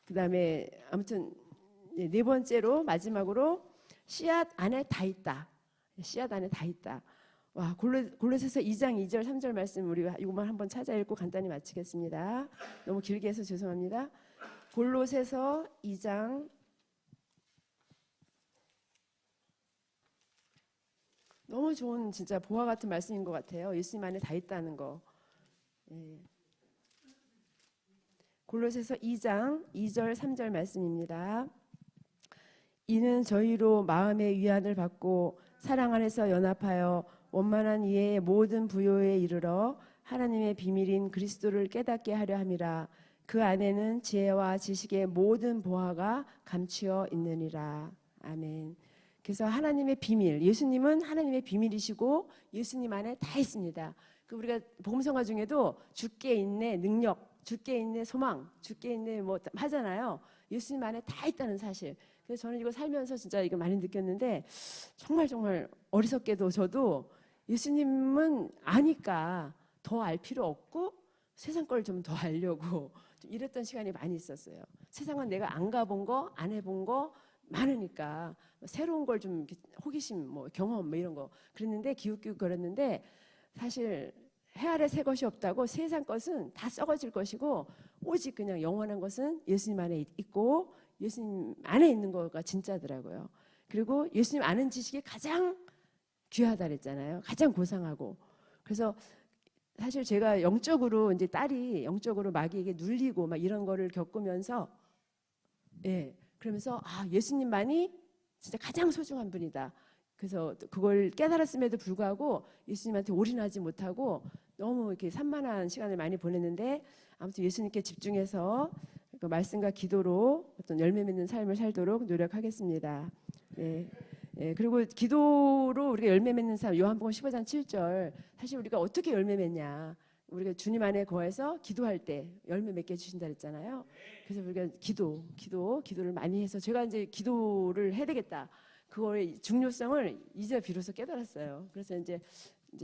그다음에 아무튼 네 번째로 마지막으로 씨앗 안에 다 있다. 씨앗 안에 다 있다. 와, 골로새서 2장 2절 3절 말씀 우리가 이것만 한번 찾아 읽고 간단히 마치겠습니다. 너무 길게 해서 죄송합니다. 골로새서 2장 너무 좋은 진짜 보화 같은 말씀인 것 같아요. 예수님 안에 다 있다는 거. 골로새서 2장 2절 3절 말씀입니다. 이는 저희로 마음의 위안을 받고 사랑 안에서 연합하여 원만한 이해의 모든 부요에 이르러 하나님의 비밀인 그리스도를 깨닫게 하려 함이라. 그 안에는 지혜와 지식의 모든 보화가 감추어 있느니라. 아멘. 그래서 하나님의 비밀, 예수님은 하나님의 비밀이시고 예수님 안에 다 있습니다. 우리가 복음성가 중에도 주께 있네 능력, 주께 있네 소망, 주께 있네 뭐 하잖아요. 예수님 안에 다 있다는 사실. 그래서 저는 이거 살면서 진짜 이거 많이 느꼈는데 정말 어리석게도 저도 예수님은 아니까 더 알 필요 없고 세상 걸 좀 더 알려고 좀 이랬던 시간이 많이 있었어요. 세상은 내가 안 가본 거, 안 해본 거 많으니까 새로운 걸 좀 호기심, 뭐 경험, 뭐 이런 거 그랬는데 기웃기웃 거렸는데 사실 해 아래 새 것이 없다고 세상 것은 다 썩어질 것이고 오직 그냥 영원한 것은 예수님 안에 있고 예수님 안에 있는 거가 진짜더라고요. 그리고 예수님 아는 지식이 가장 귀하다 그랬잖아요. 가장 고상하고. 그래서 사실 제가 영적으로 이제 딸이 영적으로 마귀에게 눌리고 막 이런 거를 겪으면서 그러면서 예수님만이 진짜 가장 소중한 분이다. 그래서 그걸 깨달았음에도 불구하고 예수님한테 올인하지 못하고 너무 이렇게 산만한 시간을 많이 보냈는데 아무튼 예수님께 집중해서 그 말씀과 기도로 어떤 열매 맺는 삶을 살도록 노력하겠습니다. 그리고 기도로 우리가 열매 맺는 삶, 요한복음 15장 7절. 사실 우리가 어떻게 열매 맺냐? 우리가 주님 안에 거해서 기도할 때 열매 맺게 해주신다 그랬잖아요. 그래서 우리가 기도를 많이 해서 제가 이제 기도를 해야 되겠다. 그거의 중요성을 이제 비로소 깨달았어요. 그래서 이제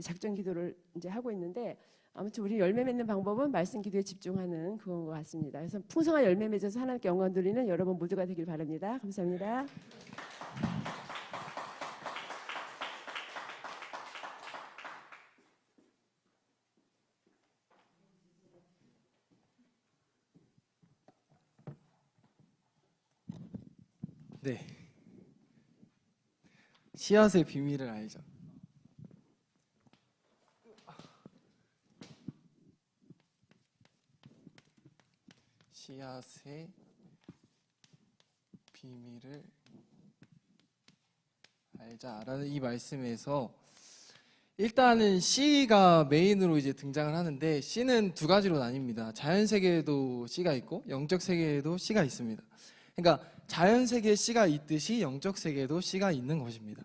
작전 기도를 이제 하고 있는데 아무튼 우리 열매 맺는 방법은 말씀 기도에 집중하는 그건 것 같습니다. 그래서 풍성한 열매 맺어서 하나님께 영광 돌리는 여러분 모두가 되길 바랍니다. 감사합니다. 네. 씨앗의 비밀을 알죠. 씨앗의 비밀을 알자라는 이 말씀에서 일단은 씨가 메인으로 이제 등장을 하는데 씨는 두 가지로 나뉩니다. 자연 세계에도 씨가 있고 영적 세계에도 씨가 있습니다. 그러니까 자연 세계에 씨가 있듯이 영적 세계에도 씨가 있는 것입니다.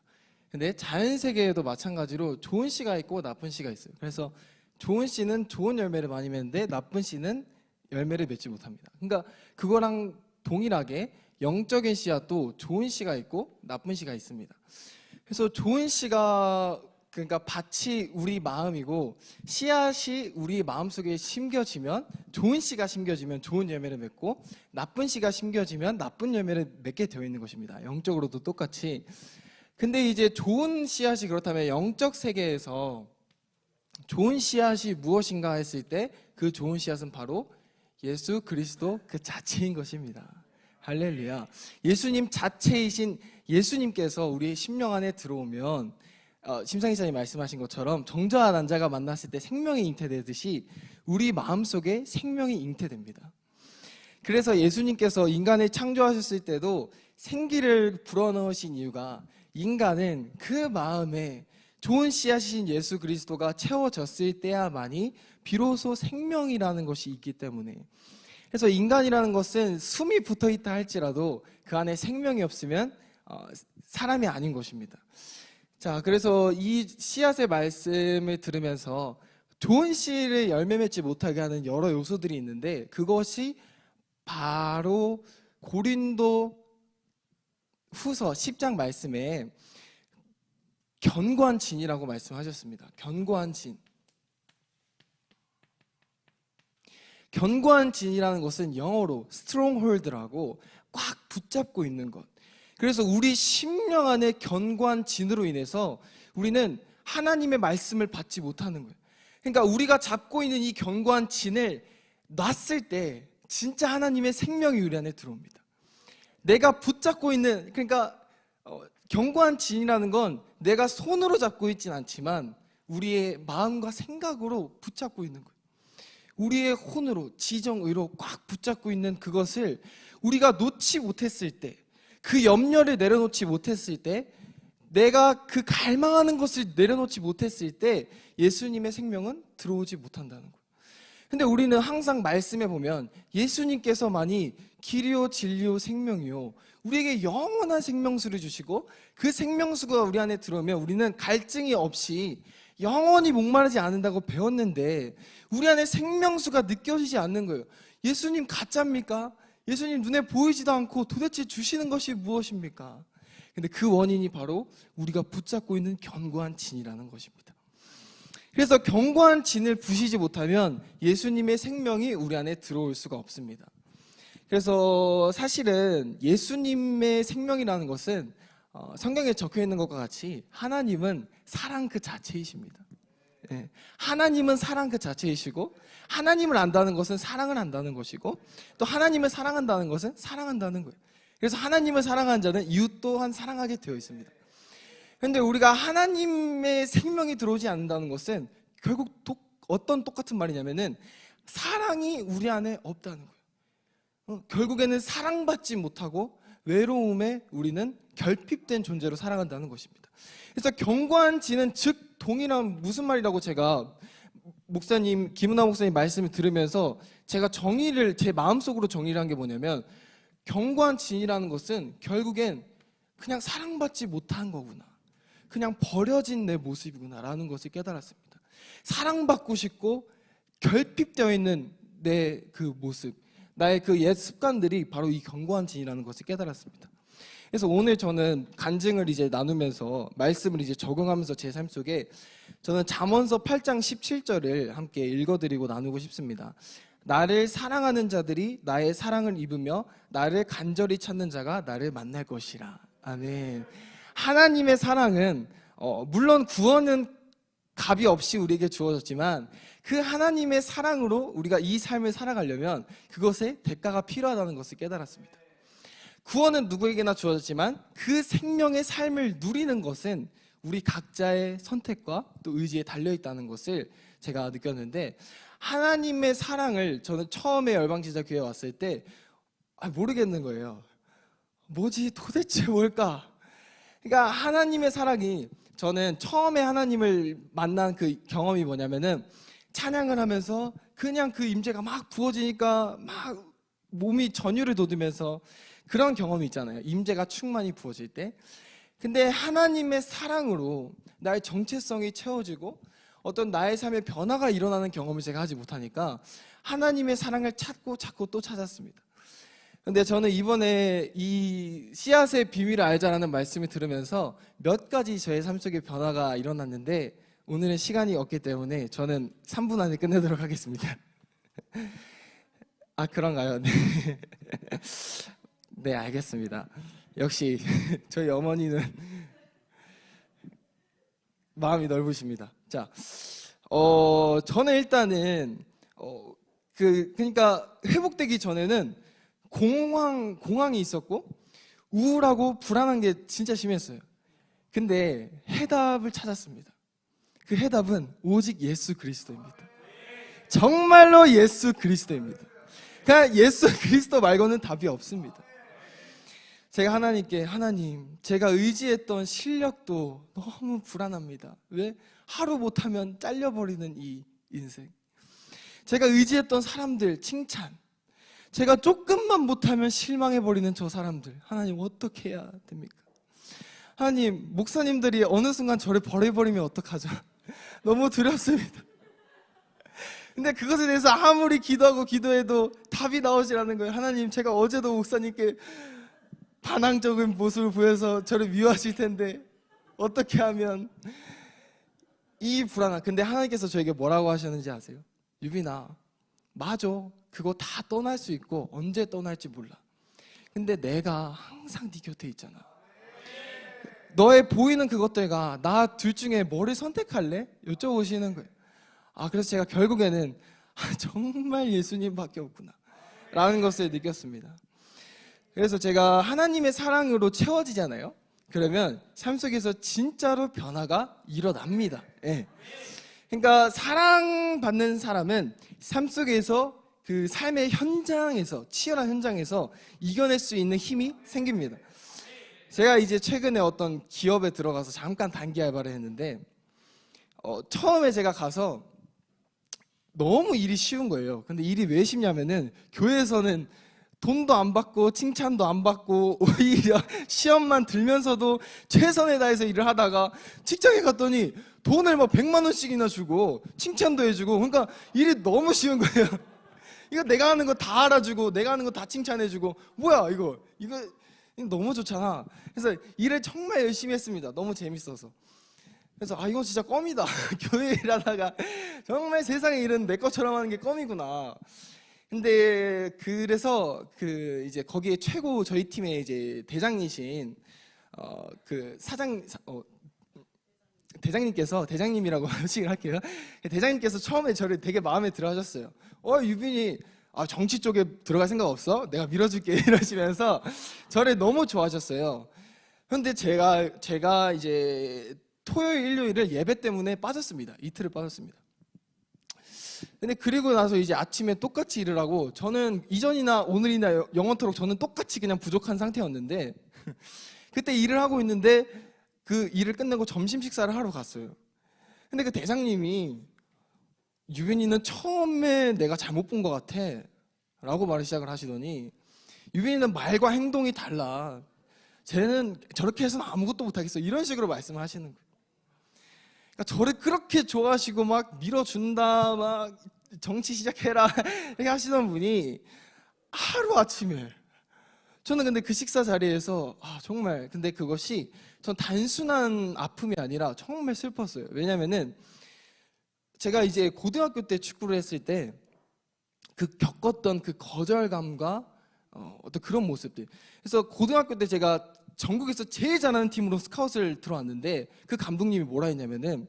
근데 자연 세계에도 마찬가지로 좋은 씨가 있고 나쁜 씨가 있어요. 그래서 좋은 씨는 좋은 열매를 많이 맺는데 나쁜 씨는 열매를 맺지 못합니다. 그러니까 그거랑 동일하게 영적인 씨앗도 좋은 씨가 있고 나쁜 씨가 있습니다. 그래서 좋은 씨가 그러니까 밭이 우리 마음이고 씨앗이 우리 마음속에 심겨지면 좋은 씨가 심겨지면 좋은 열매를 맺고 나쁜 씨가 심겨지면 나쁜 열매를 맺게 되어 있는 것입니다. 영적으로도 똑같이. 근데 이제 좋은 씨앗이 그렇다면 영적 세계에서 좋은 씨앗이 무엇인가 했을 때 그 좋은 씨앗은 바로 예수 그리스도 그 자체인 것입니다. 할렐루야. 예수님 자체이신 예수님께서 우리의 심령 안에 들어오면 심상희자님 말씀하신 것처럼 정저한 난자가 만났을 때 생명이 잉태되듯이 우리 마음속에 생명이 잉태됩니다. 그래서 예수님께서 인간을 창조하셨을 때도 생기를 불어넣으신 이유가 인간은 그 마음에 좋은 씨앗이신 예수 그리스도가 채워졌을 때야만이 비로소 생명이라는 것이 있기 때문에, 그래서 인간이라는 것은 숨이 붙어있다 할지라도 그 안에 생명이 없으면 사람이 아닌 것입니다. 자, 그래서 이 씨앗의 말씀을 들으면서 좋은 씨를 열매 맺지 못하게 하는 여러 요소들이 있는데 그것이 바로 고린도 후서 10장 말씀에 견고한 진이라고 말씀하셨습니다. 견고한 진. 견고한 진이라는 것은 영어로 stronghold라고 꽉 붙잡고 있는 것. 그래서 우리 심령 안에 견고한 진으로 인해서 우리는 하나님의 말씀을 받지 못하는 거예요. 그러니까 우리가 잡고 있는 이 견고한 진을 놨을 때 진짜 하나님의 생명이 우리 안에 들어옵니다. 내가 붙잡고 있는, 그러니까 견고한 진이라는 건 내가 손으로 잡고 있진 않지만 우리의 마음과 생각으로 붙잡고 있는 거예요. 우리의 혼으로, 지정의로 꽉 붙잡고 있는 그것을 우리가 놓지 못했을 때, 그 염려를 내려놓지 못했을 때, 내가 그 갈망하는 것을 내려놓지 못했을 때 예수님의 생명은 들어오지 못한다는 거예요. 근데 우리는 항상 말씀에 보면 예수님께서만이 길이요 진리요 생명이요, 우리에게 영원한 생명수를 주시고 그 생명수가 우리 안에 들어오면 우리는 갈증이 없이 영원히 목마르지 않는다고 배웠는데 우리 안에 생명수가 느껴지지 않는 거예요. 예수님 가짜입니까? 예수님 눈에 보이지도 않고 도대체 주시는 것이 무엇입니까? 근데 그 원인이 바로 우리가 붙잡고 있는 견고한 진이라는 것입니다. 그래서 견고한 진을 부시지 못하면 예수님의 생명이 우리 안에 들어올 수가 없습니다. 그래서 사실은 예수님의 생명이라는 것은 성경에 적혀 있는 것과 같이 하나님은 사랑 그 자체이십니다. 예. 하나님은 사랑 그 자체이시고 하나님을 안다는 것은 사랑을 안다는 것이고 또 하나님을 사랑한다는 것은 사랑한다는 거예요. 그래서 하나님을 사랑하는 자는 이웃 또한 사랑하게 되어 있습니다. 그런데 우리가 하나님의 생명이 들어오지 않는다는 것은 결국 어떤 똑같은 말이냐면은 사랑이 우리 안에 없다는 거예요. 결국에는 사랑받지 못하고 외로움에 우리는 결핍된 존재로 살아간다는 것입니다. 그래서 견고한 지는 즉 동이란 무슨 말이라고 제가 목사님 김은하 목사님 말씀을 들으면서 제가 정의를 제 마음속으로 정의를 한 게 뭐냐면 견고한 진이라는 것은 결국엔 그냥 사랑받지 못한 거구나, 그냥 버려진 내 모습이구나라는 것을 깨달았습니다. 사랑받고 싶고 결핍되어 있는 내 그 모습, 나의 그 옛 습관들이 바로 이 견고한 진이라는 것을 깨달았습니다. 그래서 오늘 저는 간증을 이제 나누면서 말씀을 이제 적용하면서 제 삶 속에 저는 잠언서 8장 17절을 함께 읽어드리고 나누고 싶습니다. 나를 사랑하는 자들이 나의 사랑을 입으며 나를 간절히 찾는 자가 나를 만날 것이라. 아멘. 하나님의 사랑은 물론 구원은 값이 없이 우리에게 주어졌지만 그 하나님의 사랑으로 우리가 이 삶을 살아가려면 그것에 대가가 필요하다는 것을 깨달았습니다. 구원은 누구에게나 주어졌지만 그 생명의 삶을 누리는 것은 우리 각자의 선택과 또 의지에 달려있다는 것을 제가 느꼈는데, 하나님의 사랑을 저는 처음에 열방지자교회에 왔을 때 모르겠는 거예요. 뭐지 도대체 뭘까? 그러니까 하나님의 사랑이, 저는 처음에 하나님을 만난 그 경험이 뭐냐면은 찬양을 하면서 그냥 그 임재가 막 부어지니까 막 몸이 전율을 돋으면서 그런 경험이 있잖아요. 임재가 충만히 부어질 때. 근데 하나님의 사랑으로 나의 정체성이 채워지고 어떤 나의 삶의 변화가 일어나는 경험을 제가 하지 못하니까 하나님의 사랑을 찾고 또 찾았습니다. 근데 저는 이번에 이 씨앗의 비밀을 알자라는 말씀을 들으면서 몇 가지 저의 삶 속에 변화가 일어났는데, 오늘은 시간이 없기 때문에 저는 3분 안에 끝내도록 하겠습니다. 아, 그런가요? 네. 네, 알겠습니다. 역시 저희 어머니는 마음이 넓으십니다. 자, 저는 일단은 그러니까 회복되기 전에는 공황이 있었고 우울하고 불안한 게 진짜 심했어요. 근데 해답을 찾았습니다. 그 해답은 오직 예수 그리스도입니다. 정말로 예수 그리스도입니다. 그냥 예수 그리스도 말고는 답이 없습니다. 제가 하나님께, 하나님, 제가 의지했던 실력도 너무 불안합니다. 왜? 하루 못하면 잘려버리는 이 인생. 제가 의지했던 사람들 칭찬, 제가 조금만 못하면 실망해버리는 저 사람들, 하나님 어떻게 해야 됩니까? 하나님, 목사님들이 어느 순간 저를 버려버리면 어떡하죠? 너무 두렵습니다. 근데 그것에 대해서 아무리 기도하고 기도해도 답이 나오질 않는 거예요. 하나님, 제가 어제도 목사님께 반항적인 모습을 보여서 저를 미워하실 텐데 어떻게 하면 이 불안함. 근데 하나님께서 저에게 뭐라고 하셨는지 아세요? 유빈아, 맞아, 그거 다 떠날 수 있고 언제 떠날지 몰라. 근데 내가 항상 네 곁에 있잖아. 너의 보이는 그것들과 나 둘 중에 뭐를 선택할래? 여쭤보시는 거예요. 그래서 제가 결국에는 정말 예수님밖에 없구나 라는 것을 느꼈습니다. 그래서 제가 하나님의 사랑으로 채워지잖아요. 그러면 삶 속에서 진짜로 변화가 일어납니다. 예. 그러니까 사랑받는 사람은 삶 속에서 그 삶의 현장에서, 치열한 현장에서 이겨낼 수 있는 힘이 생깁니다. 제가 이제 최근에 어떤 기업에 들어가서 잠깐 단기 알바를 했는데 처음에 제가 가서 너무 일이 쉬운 거예요. 근데 일이 왜 쉽냐면은 교회에서는 돈도 안 받고 칭찬도 안 받고 오히려 시험만 들면서도 최선을 다해서 일을 하다가 직장에 갔더니 돈을 막 100만 원씩이나 주고 칭찬도 해주고, 그러니까 일이 너무 쉬운 거예요. 이거 내가 하는 거 다 알아주고 내가 하는 거 다 칭찬해주고, 뭐야 이거 너무 좋잖아. 그래서 일을 정말 열심히 했습니다. 너무 재밌어서. 그래서 이건 진짜 껌이다. 교회 일하다가 정말 세상의 일은 내 것처럼 하는 게 껌이구나. 근데 그래서 이제 거기에 최고 저희 팀의 이제 대장이신 그 대장님이라고 하시긴 할게요. 대장님께서 처음에 저를 되게 마음에 들어 하셨어요. 유빈이 정치 쪽에 들어갈 생각 없어? 내가 밀어줄게 이러시면서 저를 너무 좋아하셨어요. 근데 제가 이제 토요일 일요일을 예배 때문에 빠졌습니다. 이틀을 빠졌습니다. 근데 그리고 나서 이제 아침에 똑같이 일을 하고, 저는 이전이나 오늘이나 영원토록 저는 똑같이 그냥 부족한 상태였는데 그때 일을 하고 있는데 그 일을 끝내고 점심 식사를 하러 갔어요. 근데 그 대장님이 유빈이는 처음에 내가 잘못 본 것 같아 라고 말을 시작을 하시더니, 유빈이는 말과 행동이 달라, 쟤는 저렇게 해서는 아무것도 못하겠어, 이런 식으로 말씀을 하시는 거예요. 그러니까 저를 그렇게 좋아하시고 막 밀어준다, 막 정치 시작해라 이렇게 하시던 분이 하루아침에, 저는 근데 그 식사 자리에서 정말, 근데 그것이 전 단순한 아픔이 아니라 정말 슬펐어요. 왜냐면은 제가 이제 고등학교 때 축구를 했을 때 그 겪었던 그 거절감과 어떤 그런 모습들. 그래서 고등학교 때 제가 전국에서 제일 잘하는 팀으로 스카웃을 들어왔는데 그 감독님이 뭐라 했냐면은,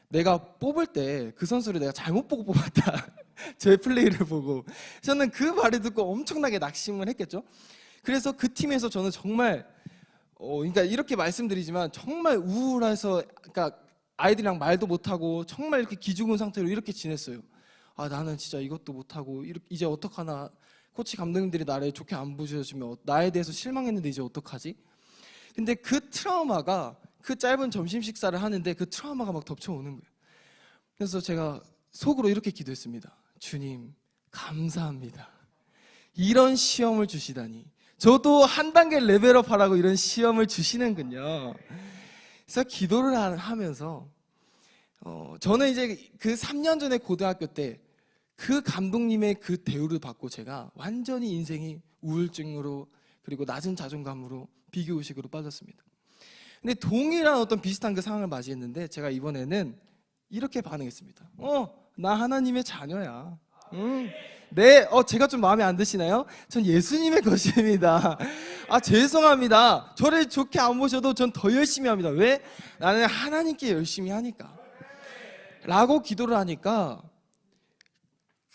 내가 뽑을 때 그 선수를 내가 잘못 보고 뽑았다. 제 플레이를 보고. 저는 그 말을 듣고 엄청나게 낙심을 했겠죠. 그래서 그 팀에서 저는 정말 그러니까 이렇게 말씀드리지만 정말 우울해서, 그러니까 아이들이랑 말도 못하고 정말 이렇게 기죽은 상태로 이렇게 지냈어요. 나는 진짜 이것도 못하고 이제 어떡하나, 코치 감독님들이 나를 좋게 안 보셔주면 나에 대해서 실망했는데 이제 어떡하지? 근데 그 트라우마가, 그 짧은 점심 식사를 하는데 그 트라우마가 막 덮쳐오는 거예요. 그래서 제가 속으로 이렇게 기도했습니다. 주님, 감사합니다. 이런 시험을 주시다니. 저도 한 단계 레벨업하라고 이런 시험을 주시는군요. 그래서 기도를 하면서 저는 이제 그 3년 전에 고등학교 때 그 감독님의 그 대우를 받고 제가 완전히 인생이 우울증으로, 그리고 낮은 자존감으로, 비교의식으로 빠졌습니다. 근데 동일한 어떤 비슷한 그 상황을 맞이했는데 제가 이번에는 이렇게 반응했습니다. 나 하나님의 자녀야. 네, 제가 좀 마음에 안 드시나요? 전 예수님의 것입니다. 죄송합니다. 저를 좋게 안 보셔도 전 더 열심히 합니다. 왜? 나는 하나님께 열심히 하니까. 라고 기도를 하니까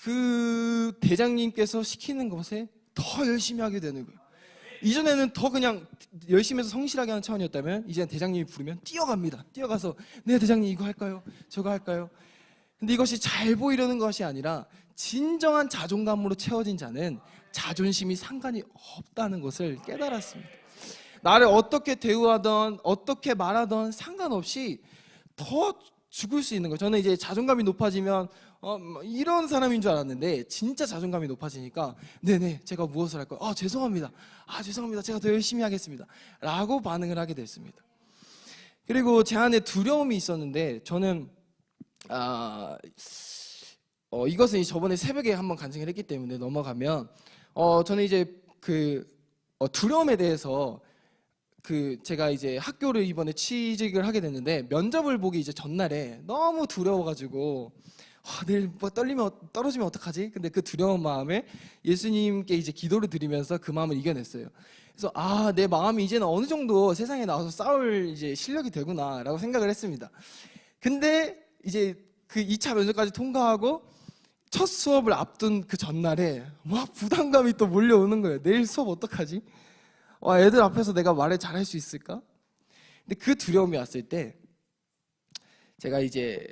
그 대장님께서 시키는 것에 더 열심히 하게 되는 거예요. 이전에는 더 그냥 열심히 해서 성실하게 하는 차원이었다면, 이제는 대장님이 부르면 뛰어갑니다. 뛰어가서, 네 대장님 이거 할까요? 저거 할까요? 근데 이것이 잘 보이려는 것이 아니라 진정한 자존감으로 채워진 자는 자존심이 상관이 없다는 것을 깨달았습니다. 나를 어떻게 대우하던 어떻게 말하던 상관없이 더 죽을 수 있는 거예요. 저는 이제 자존감이 높아지면 이런 사람인 줄 알았는데, 진짜 자존감이 높아지니까 네네 제가 무엇을 할까요? 죄송합니다. 죄송합니다. 제가 더 열심히 하겠습니다. 라고 반응을 하게 됐습니다. 그리고 제 안에 두려움이 있었는데, 저는 이것은 저번에 새벽에 한번 간증을 했기 때문에 넘어가면, 저는 이제 그 두려움에 대해서 제가 이제 학교를 이번에 취직을 하게 됐는데, 면접을 보기 이제 전날에 너무 두려워가지고 내일 뭐 떨어지면 어떡하지? 근데 그 두려운 마음에 예수님께 이제 기도를 드리면서 그 마음을 이겨냈어요. 그래서 내 마음이 이제는 어느 정도 세상에 나와서 싸울 이제 실력이 되구나라고 생각을 했습니다. 근데 이제 그 2차 면접까지 통과하고 첫 수업을 앞둔 그 전날에 막 부담감이 또 몰려오는 거예요. 내일 수업 어떡하지? 애들 앞에서 내가 말을 잘할 수 있을까? 근데 그 두려움이 왔을 때, 제가 이제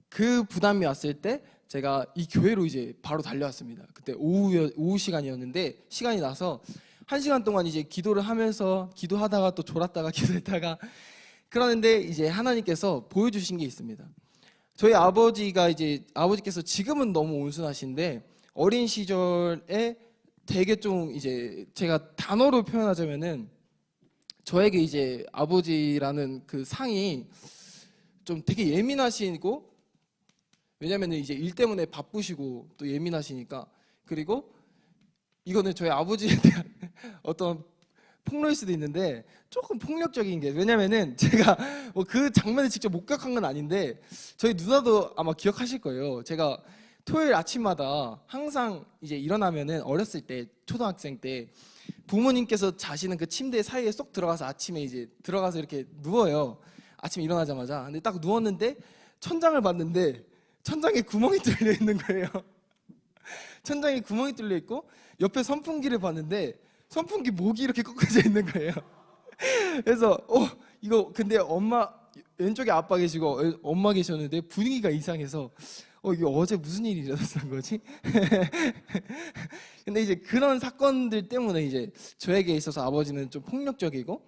그 부담이 왔을 때 제가 이 교회로 이제 바로 달려왔습니다. 그때 오후 시간이었는데, 시간이 나서 1시간 동안 이제 기도를 하면서, 기도하다가 또 졸았다가 기도했다가, 그러는데 이제 하나님께서 보여주신 게 있습니다. 저희 아버지께서 지금은 너무 온순하신데, 어린 시절에 되게 좀 이제 제가 단어로 표현하자면은, 저에게 이제 아버지라는 그 상이 좀 되게 예민하시고, 왜냐면 이제 일 때문에 바쁘시고 또 예민하시니까, 그리고 이거는 저희 아버지에 대한 어떤 폭로일 수도 있는데 조금 폭력적인 게, 왜냐면은 제가 뭐 그 장면을 직접 목격한 건 아닌데 저희 누나도 아마 기억하실 거예요. 제가 토요일 아침마다 항상 이제 일어나면은, 어렸을 때 초등학생 때 부모님께서 자시는 그 침대 사이에 쏙 들어가서 아침에 이제 들어가서 이렇게 누워요. 아침에 일어나자마자. 근데 딱 누웠는데 천장을 봤는데 천장에 구멍이 뚫려 있는 거예요. 천장에 구멍이 뚫려 있고 옆에 선풍기를 봤는데 선풍기 목이 이렇게 꺾어져 있는 거예요. 그래서 이거 근데 엄마 왼쪽에 아빠 계시고 엄마 계셨는데 분위기가 이상해서 이게 어제 무슨 일이 일어났던 거지? 근데 이제 그런 사건들 때문에 이제 저에게 있어서 아버지는 좀 폭력적이고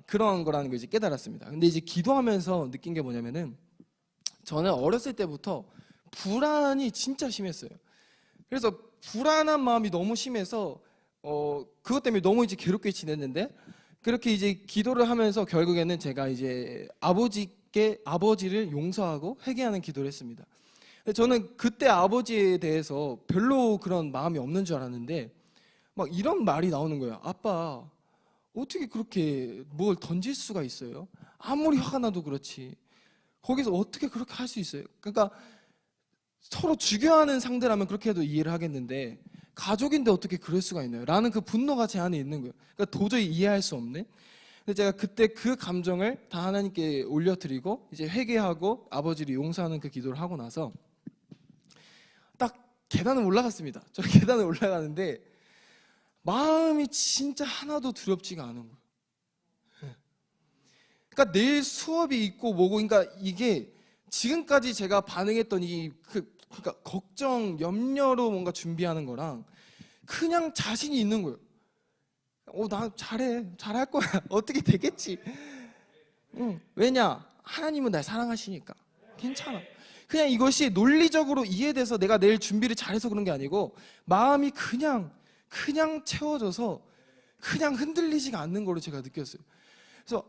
그런 거라는 걸 이제 깨달았습니다. 근데 이제 기도하면서 느낀 게 뭐냐면은 저는 어렸을 때부터 불안이 진짜 심했어요. 그래서 불안한 마음이 너무 심해서 그것 때문에 너무 이제 괴롭게 지냈는데 그렇게 이제 기도를 하면서 결국에는 제가 이제 아버지를 용서하고 회개하는 기도를 했습니다. 저는 그때 아버지에 대해서 별로 그런 마음이 없는 줄 알았는데 막 이런 말이 나오는 거예요. 아빠 어떻게 그렇게 뭘 던질 수가 있어요? 아무리 화가 나도 그렇지 거기서 어떻게 그렇게 할 수 있어요? 그러니까 서로 죽여야 하는 상대라면 그렇게 해도 이해를 하겠는데 가족인데 어떻게 그럴 수가 있나요? 라는 그 분노가 제 안에 있는 거예요. 그러니까 도저히 이해할 수 없는. 근데 제가 그때 그 감정을 다 하나님께 올려드리고 이제 회개하고 아버지를 용서하는 그 기도를 하고 나서 딱 계단을 올라갔습니다. 저 계단을 올라가는데 마음이 진짜 하나도 두렵지가 않은 거예요. 그러니까 내일 수업이 있고 뭐고, 그러니까 이게 지금까지 제가 반응했던 그러니까 걱정, 염려로 뭔가 준비하는 거랑 그냥 자신이 있는 거예요. 나 잘할 거야. 어떻게 되겠지. 왜냐? 하나님은 날 사랑하시니까 괜찮아. 그냥 이것이 논리적으로 이해돼서 내가 내일 준비를 잘해서 그런 게 아니고 마음이 그냥 채워져서 그냥 흔들리지가 않는 거로 제가 느꼈어요. 그래서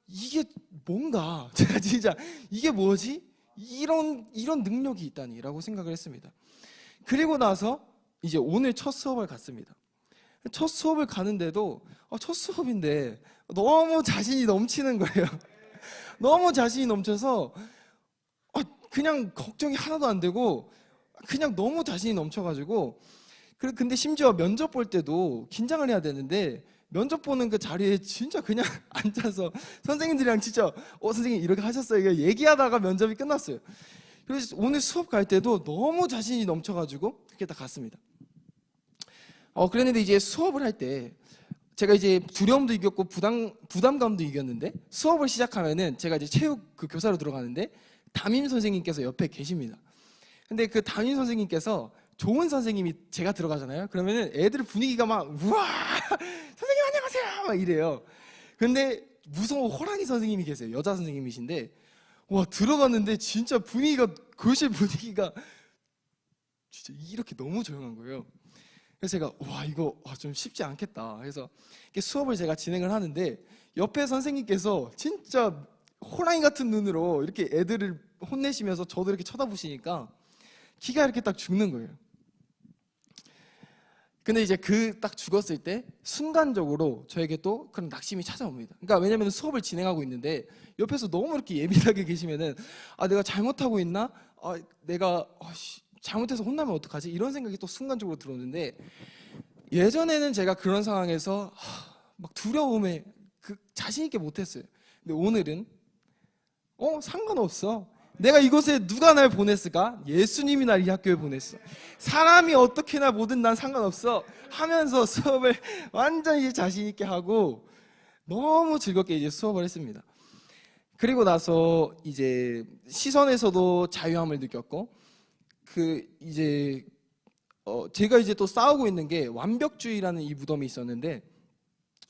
이게 뭔가 제가 진짜 이게 뭐지? 이런 능력이 있다니라고 생각을 했습니다. 그리고 나서 이제 오늘 첫 수업을 갔습니다. 첫 수업을 가는데도 첫 수업인데 너무 자신이 넘치는 거예요. 너무 자신이 넘쳐서 그냥 걱정이 하나도 안 되고 그냥 너무 자신이 넘쳐가지고 근데 심지어 면접 볼 때도 긴장을 해야 되는데 면접 보는 그 자리에 진짜 그냥 앉아서 선생님들이랑 진짜 선생님 이렇게 하셨어요 얘기하다가 면접이 끝났어요. 그래서 오늘 수업 갈 때도 너무 자신이 넘쳐가지고 그렇게 딱 갔습니다. 그랬는데 이제 수업을 할 때 제가 이제 두려움도 이겼고 부담감도 이겼는데 수업을 시작하면은 제가 이제 체육 그 교사로 들어가는데 담임 선생님께서 옆에 계십니다. 근데 그 담임 선생님께서 좋은 선생님이 제가 들어가잖아요. 그러면은 애들 분위기가 막 우와 선생님 안녕하세요 막 이래요. 근데 무서운 호랑이 선생님이 계세요. 여자 선생님이신데 와 들어갔는데 진짜 교실 분위기가 진짜 이렇게 너무 조용한 거예요. 그래서 제가 이거 좀 쉽지 않겠다. 그래서 수업을 제가 진행을 하는데 옆에 선생님께서 진짜 호랑이 같은 눈으로 이렇게 애들을 혼내시면서 저도 이렇게 쳐다보시니까 기가 이렇게 딱 죽는 거예요. 근데 이제 딱 죽었을 때 순간적으로 저에게 또 그런 낙심이 찾아옵니다. 그러니까 왜냐면 수업을 진행하고 있는데 옆에서 너무 이렇게 예민하게 계시면은 내가 잘못하고 있나? 내가 잘못해서 혼나면 어떡하지? 이런 생각이 또 순간적으로 들었는데 예전에는 제가 그런 상황에서 막 두려움에 자신 있게 못했어요. 근데 오늘은 상관없어. 내가 이곳에 누가 날 보냈을까? 예수님이 날 이 학교에 보냈어. 사람이 어떻게나 뭐든 난 상관없어 하면서 수업을 완전히 자신 있게 하고 너무 즐겁게 이제 수업을 했습니다. 그리고 나서 이제 시선에서도 자유함을 느꼈고 제가 이제 또 싸우고 있는 게 완벽주의라는 이 무덤이 있었는데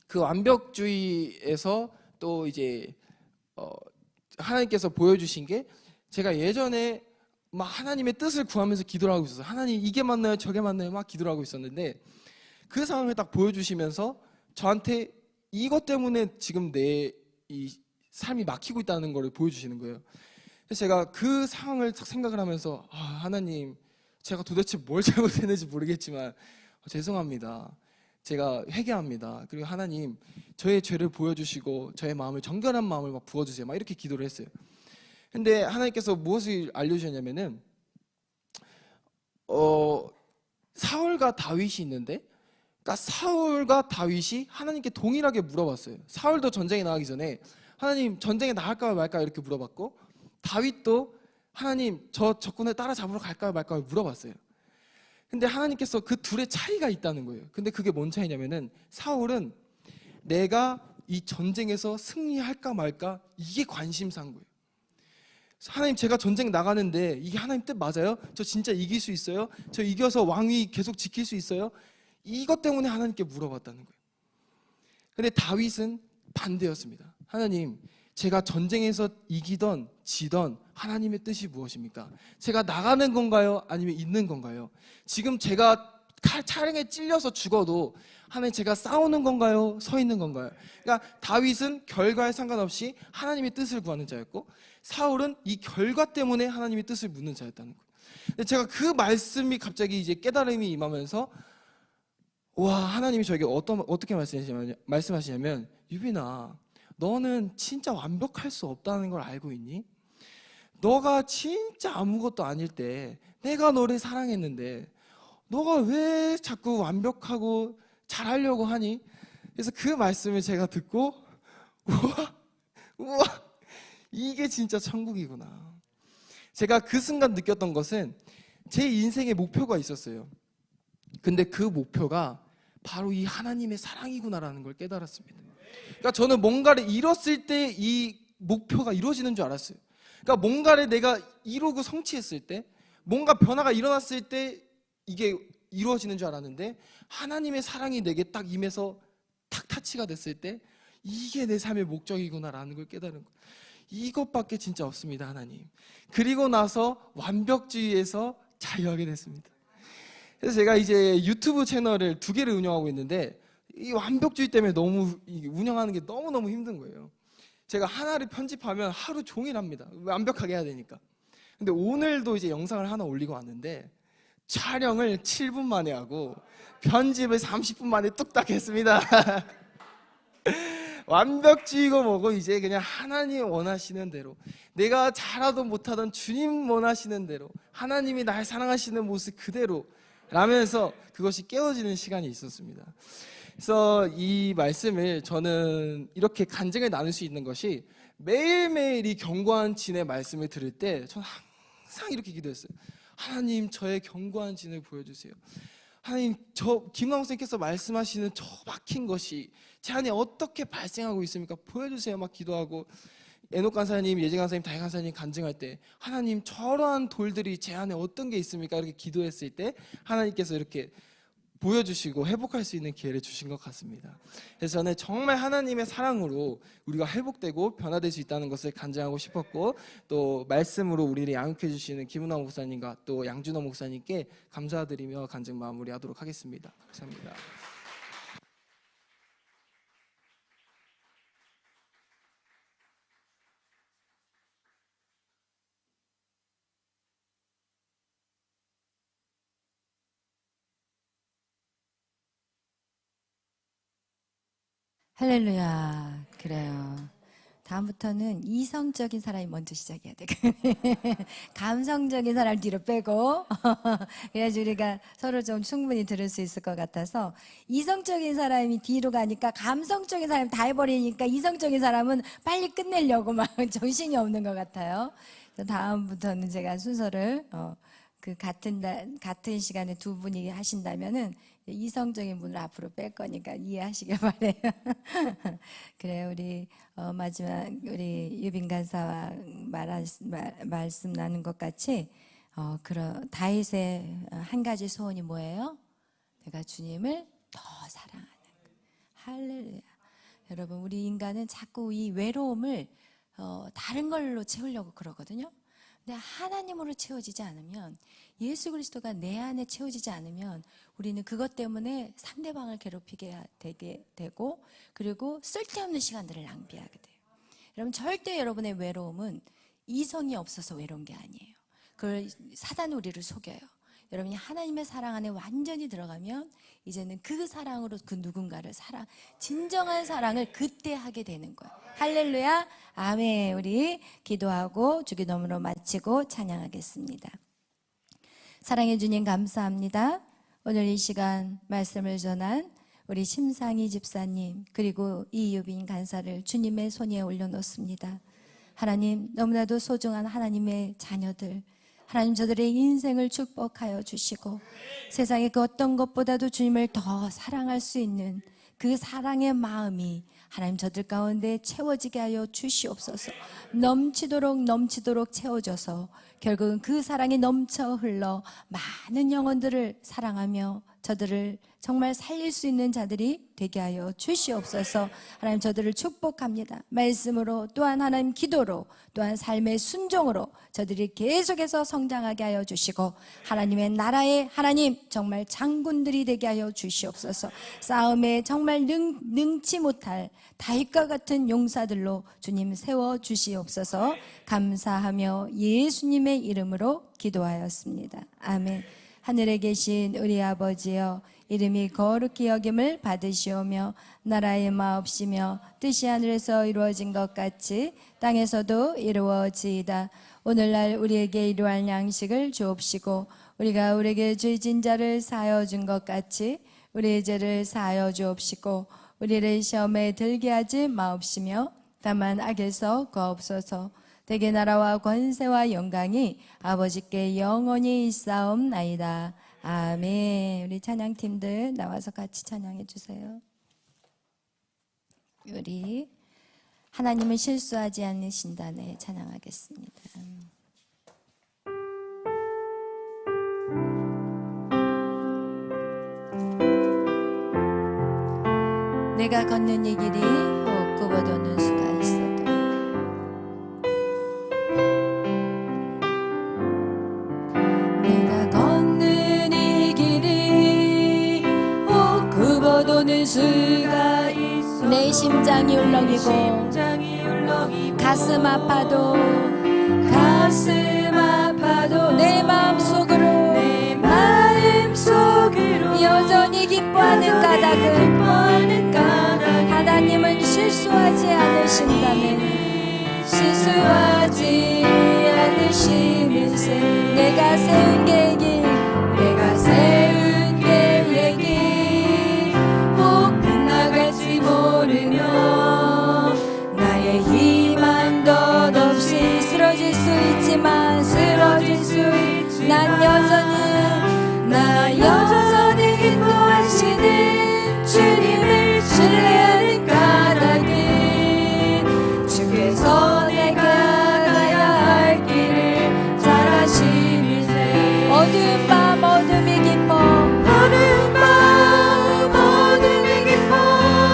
그 완벽주의에서 또 이제 하나님께서 보여주신 게 제가 예전에 막 하나님의 뜻을 구하면서 기도를 하고 있었어요. 하나님 이게 맞나요? 저게 맞나요? 막 기도를 하고 있었는데 그 상황을 딱 보여주시면서 저한테 이것 때문에 지금 내 이 삶이 막히고 있다는 걸 보여주시는 거예요. 그래서 제가 그 상황을 생각을 하면서 하나님 제가 도대체 뭘 잘못했는지 모르겠지만 죄송합니다. 제가 회개합니다. 그리고 하나님 저의 죄를 보여주시고 저의 마음을 정결한 마음을 막 부어주세요. 막 이렇게 기도를 했어요. 근데 하나님께서 무엇을 알려주셨냐면은 사울과 다윗이 있는데 그러니까 사울과 다윗이 하나님께 동일하게 물어봤어요. 사울도 전쟁에 나가기 전에 하나님 전쟁에 나갈까요 말까요 이렇게 물어봤고, 다윗도 하나님 저 적군을 따라잡으러 갈까요 말까요 물어봤어요. 근데 하나님께서 그 둘의 차이가 있다는 거예요. 근데 그게 뭔 차이냐면은 사울은 내가 이 전쟁에서 승리할까 말까 이게 관심사인 거예요. 하나님 제가 전쟁 나가는데 이게 하나님 뜻 맞아요? 저 진짜 이길 수 있어요? 저 이겨서 왕위 계속 지킬 수 있어요? 이것 때문에 하나님께 물어봤다는 거예요. 근데 다윗은 반대였습니다. 하나님, 제가 전쟁에서 이기던 지던 하나님의 뜻이 무엇입니까? 제가 나가는 건가요? 아니면 있는 건가요? 지금 제가 차량에 찔려서 죽어도 하나님 제가 싸우는 건가요? 서 있는 건가요? 그러니까 다윗은 결과에 상관없이 하나님의 뜻을 구하는 자였고, 사울은 이 결과 때문에 하나님의 뜻을 묻는 자였다는 거예요. 근데 제가 그 말씀이 갑자기 이제 깨달음이 임하면서, 와, 하나님이 저에게 어떻게 말씀하시냐면, 유빈아, 너는 진짜 완벽할 수 없다는 걸 알고 있니? 너가 진짜 아무것도 아닐 때 내가 너를 사랑했는데 너가 왜 자꾸 완벽하고 잘하려고 하니? 그래서 그 말씀을 제가 듣고, 우와, 이게 진짜 천국이구나. 제가 그 순간 느꼈던 것은 제 인생의 목표가 있었어요. 근데 그 목표가 바로 이 하나님의 사랑이구나라는 걸 깨달았습니다. 그러니까 저는 뭔가를 이뤘을 때 이 목표가 이루어지는 줄 알았어요. 그러니까 뭔가를 내가 이루고 성취했을 때, 뭔가 변화가 일어났을 때 이게 이루어지는 줄 알았는데, 하나님의 사랑이 내게 딱 임해서 탁 타치가 됐을 때 이게 내 삶의 목적이구나라는 걸 깨달은 거예요. 이것밖에 진짜 없습니다, 하나님. 그리고 나서 완벽주의에서 자유하게 됐습니다. 그래서 제가 이제 유튜브 채널을 2개를 운영하고 있는데, 이 완벽주의 때문에 너무 운영하는 게 너무너무 힘든 거예요. 제가 하나를 편집하면 하루 종일 합니다. 완벽하게 해야 되니까. 근데 오늘도 이제 영상을 하나 올리고 왔는데, 촬영을 7분 만에 하고 편집을 30분 만에 뚝딱 했습니다. 완벽주의고 뭐고 이제 그냥 하나님 원하시는 대로, 내가 잘하든 못하든 주님 원하시는 대로, 하나님이 날 사랑하시는 모습 그대로 라면서 그것이 깨어지는 시간이 있었습니다. 그래서 이 말씀을 저는 이렇게 간증을 나눌 수 있는 것이, 매일매일 이 견고한 진의 말씀을 들을 때 저는 항상 이렇게 기도했어요. 하나님, 저의 견고한 진을 보여주세요. 하나님, 김광호 선생님께서 말씀하시는 저 막힌 것이 제 안에 어떻게 발생하고 있습니까? 보여주세요. 막 기도하고, 에녹 간사님, 예진 간사님, 다혜 간사님 간증할 때, 하나님, 저러한 돌들이 제 안에 어떤 게 있습니까? 이렇게 기도했을 때 하나님께서 이렇게 보여주시고 회복할 수 있는 기회를 주신 것 같습니다. 그래서 저는 정말 하나님의 사랑으로 우리가 회복되고 변화될 수 있다는 것을 간증하고 싶었고, 또 말씀으로 우리를 양육해 주시는 김은하 목사님과 또 양준호 목사님께 감사드리며 간증 마무리하도록 하겠습니다. 감사합니다. 할렐루야. 그래요. 다음부터는 이성적인 사람이 먼저 시작해야 돼. 감성적인 사람 뒤로 빼고 그래야지 우리가 서로 좀 충분히 들을 수 있을 것 같아서, 이성적인 사람이 뒤로 가니까 감성적인 사람이 다 해버리니까 이성적인 사람은 빨리 끝내려고 막 정신이 없는 것 같아요. 그래서 다음부터는 제가 순서를 그 같은 시간에 2분이 하신다면은 이성적인 분을 앞으로 뺄 거니까 이해하시길 바래요. 그래, 우리 마지막 우리 유빈 간사와 말씀 나눈 것 같이, 그런 다윗의 한 가지 소원이 뭐예요? 내가 주님을 더 사랑하는 거. 할렐루야. 여러분, 우리 인간은 자꾸 이 외로움을 다른 걸로 채우려고 그러거든요. 근데 하나님으로 채워지지 않으면, 예수 그리스도가 내 안에 채워지지 않으면 우리는 그것 때문에 상대방을 괴롭히게 되게 되고, 그리고 쓸데없는 시간들을 낭비하게 돼요. 여러분, 절대 여러분의 외로움은 이성이 없어서 외로운 게 아니에요. 그걸 사단은 우리를 속여요. 여러분이 하나님의 사랑 안에 완전히 들어가면 이제는 그 사랑으로 그 누군가를 진정한 사랑을 그때 하게 되는 거예요. 할렐루야, 아멘. 우리 기도하고 주기도문으로 마치고 찬양하겠습니다. 사랑해 주님 감사합니다. 오늘 이 시간 말씀을 전한 우리 심상희 집사님 그리고 이유빈 간사를 주님의 손에 올려놓습니다. 하나님, 너무나도 소중한 하나님의 자녀들, 하나님 저들의 인생을 축복하여 주시고 세상의 그 어떤 것보다도 주님을 더 사랑할 수 있는 그 사랑의 마음이 하나님 저들 가운데 채워지게 하여 주시옵소서. 넘치도록 채워져서 결국은 그 사랑이 넘쳐 흘러 많은 영혼들을 사랑하며 저들을 정말 살릴 수 있는 자들이 되게 하여 주시옵소서. 하나님 저들을 축복합니다. 말씀으로 또한 하나님 기도로 또한 삶의 순종으로 저들이 계속해서 성장하게 하여 주시고 하나님의 나라의 하나님 정말 장군들이 되게 하여 주시옵소서. 싸움에 정말 능치 못할 다윗과 같은 용사들로 주님 세워 주시옵소서. 감사하며 예수님의 이름으로 기도하였습니다. 아멘. 하늘에 계신 우리 아버지여, 이름이 거룩히 여김을 받으시오며 나라의 마옵시며 뜻이 하늘에서 이루어진 것 같이 땅에서도 이루어지이다. 오늘날 우리에게 일용할 양식을 주옵시고 우리가 우리에게 죄진 자를 사하여 준 것 같이 우리의 죄를 사하여 주옵시고 우리를 시험에 들게 하지 마옵시며 다만 악에서 구하옵소서. 대개 나라와 권세와 영광이 아버지께 영원히 있사옵나이다. 아멘. 우리 찬양팀들 나와서 같이 찬양해 주세요. 우리 하나님은 실수하지 않으신다네 찬양하겠습니다. 내가 걷는 이 길이 혹 굽어도는 수가 있어도 내가 걷는 이 길이 혹 굽어도는 수가 있어 내 심장이 울렁이고 가슴 아파도 내 마음속으로 여전히 기뻐하는 까닭은 하나님은 실수하지 않으신다면 실수하지 않으시면서 내가 세운 계획이 꼭 빗나갈지 모르며 나의 힘한 것 없이 쓰러질 수 있지만 난 여전히 기뻐하시는 주님을 신뢰하는 까닭에 주께서 내가 가야 할 길을 잘 아시미세. 어두운 밤 어둠이 깊어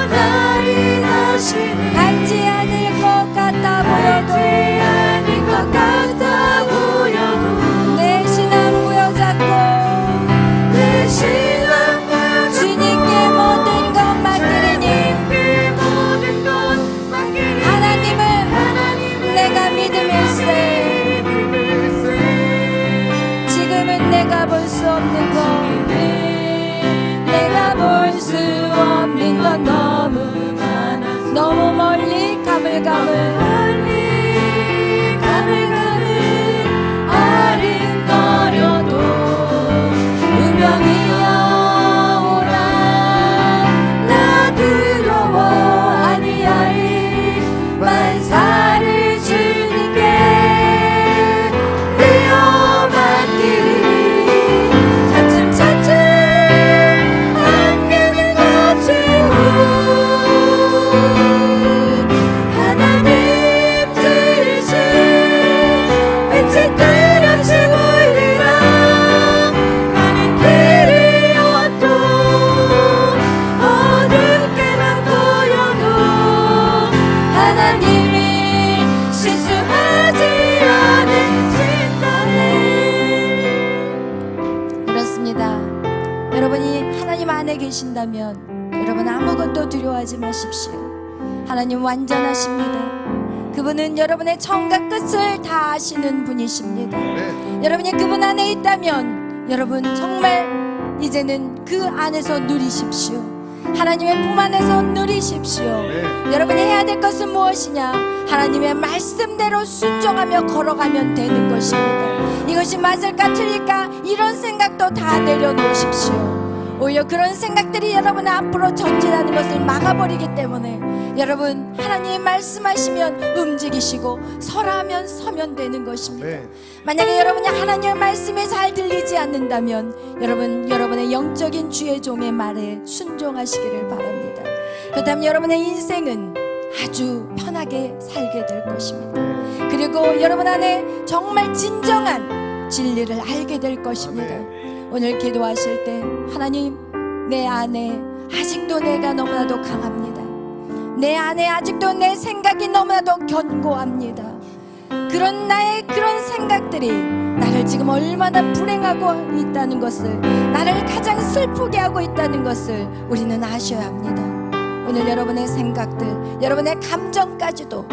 날이 다시는 닿지 않을 것 같아 보여도 내 신앙 부여잡고 주님께 모든 것 맡기리니 하나님은 내가 믿음일세. 지금은 내가 볼 수 없는 것 너무 많아 너무 멀리 가물가물 아른거려도 운명이여 오라 나 두려워 아니하리 만사를 주님께 내어 맡기리 차츰 안개는 거치고 하나님 들으신 빛이 뚜렷이 보이리라. 가는 길이 어떤 어둡게만 보여도 하나님이 실수하지 않으신다네. 그렇습니다. 여러분이 하나님 안에 계신다면 여러분 아무것도 두려워하지 마십시오. 하나님 완전하십니다. 그분은 여러분의 처음과 끝을 다 아시는 분이십니다. 여러분이 그분 안에 있다면 여러분 정말 이제는 그 안에서 누리십시오. 하나님의 품 안에서 누리십시오. 여러분이 해야 될 것은 무엇이냐? 하나님의 말씀대로 순종하며 걸어가면 되는 것입니다. 이것이 맞을까 틀릴까 이런 생각도 다 내려놓으십시오. 오히려 그런 생각들이 여러분 앞으로 전진하는 것을 막아버리기 때문에 여러분 하나님이 말씀하시면 움직이시고 서라 하면 서면 되는 것입니다. 네. 만약에 여러분이 하나님의 말씀이 잘 들리지 않는다면 여러분 여러분의 영적인 주의 종의 말에 순종하시기를 바랍니다. 그렇다면 여러분의 인생은 아주 편하게 살게 될 것입니다. 그리고 여러분 안에 정말 진정한 진리를 알게 될 것입니다. 오늘 기도하실 때 하나님 내 안에 아직도 내가 너무나도 강합니다. 내 안에 아직도 내 생각이 너무나도 견고합니다. 그런 나의 그런 생각들이 나를 지금 얼마나 불행하고 있다는 것을, 나를 가장 슬프게 하고 있다는 것을 우리는 아셔야 합니다. 오늘 여러분의 생각들, 여러분의 감정까지도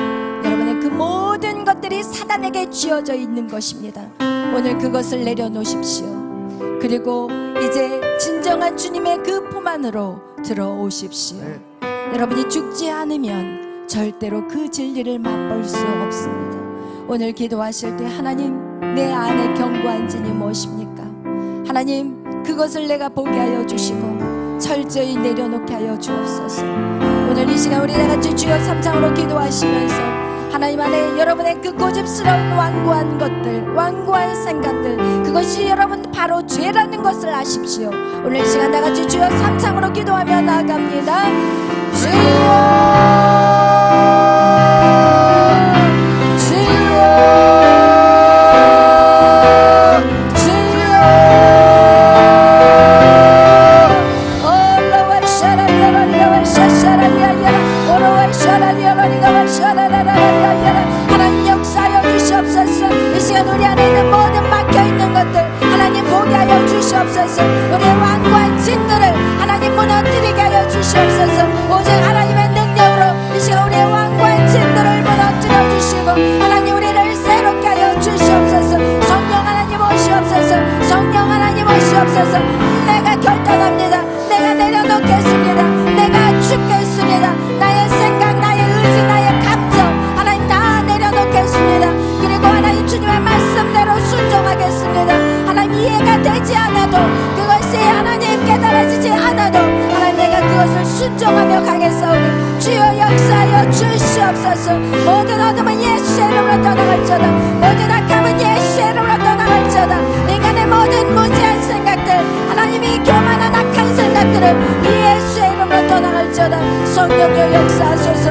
여러분의 그 모든 것들이 사단에게 쥐어져 있는 것입니다. 오늘 그것을 내려놓으십시오. 그리고 이제 진정한 주님의 그 품 안으로 들어오십시오. 여러분이 죽지 않으면 절대로 그 진리를 맛볼 수 없습니다. 오늘 기도하실 때 하나님 내 안에 견고한 진이 무엇입니까? 하나님 그것을 내가 보게 하여 주시고 철저히 내려놓게 하여 주옵소서. 오늘 이 시간 우리 다같이 주여 삼창으로 기도하시면서 하나님 안에 여러분의 그 고집스러운 완고한 것들, 완고한 생각들, 그것이 여러분 바로 죄라는 것을 아십시오. 오늘 이 시간 다같이 주여 삼창으로 기도하며 나아갑니다. 주여 하나님 역사하여 주시옵소서. 이 시간 우리 안에 있는 모든 막혀있는 것들 하나님 보게 하여 주시옵소서. 우리의 완고한 진들을 하나님 무너뜨리게 하여 주시옵소서. 오직 하나님의 능력으로 이 시간 우리의 완고한 진들을 무너뜨려 주시고 하나님 우리를 새롭게 하여 주시옵소서. 성령 하나님 오시옵소서. 성령 하나님 오시옵소서. 내가 결단합니다. 내가 내려놓겠습니다. 내가 죽겠습니다. 나의 생각, 나의 의지, 나의 감정 하나님 다 내려놓겠습니다. 그리고 하나님 주님의 말씀대로 순종하겠습니다. 하나님 이해가 되지 않아도, 그것이 하나님 깨달아지지 않아도 하나님 내가 그것을 순종하며 가겠사오니 주여 역사하여 주시옵소서. 모든 어둠은 예수의 이름으로 떠나갈지어다. 모든 악함은 예수의 이름으로 떠나갈지어다. 인간의 모든 무지한 생각들, 하나님이 교만한 악한 생각들을 예수의 이름으로 떠나갈지어다. 성령여 역사하소서.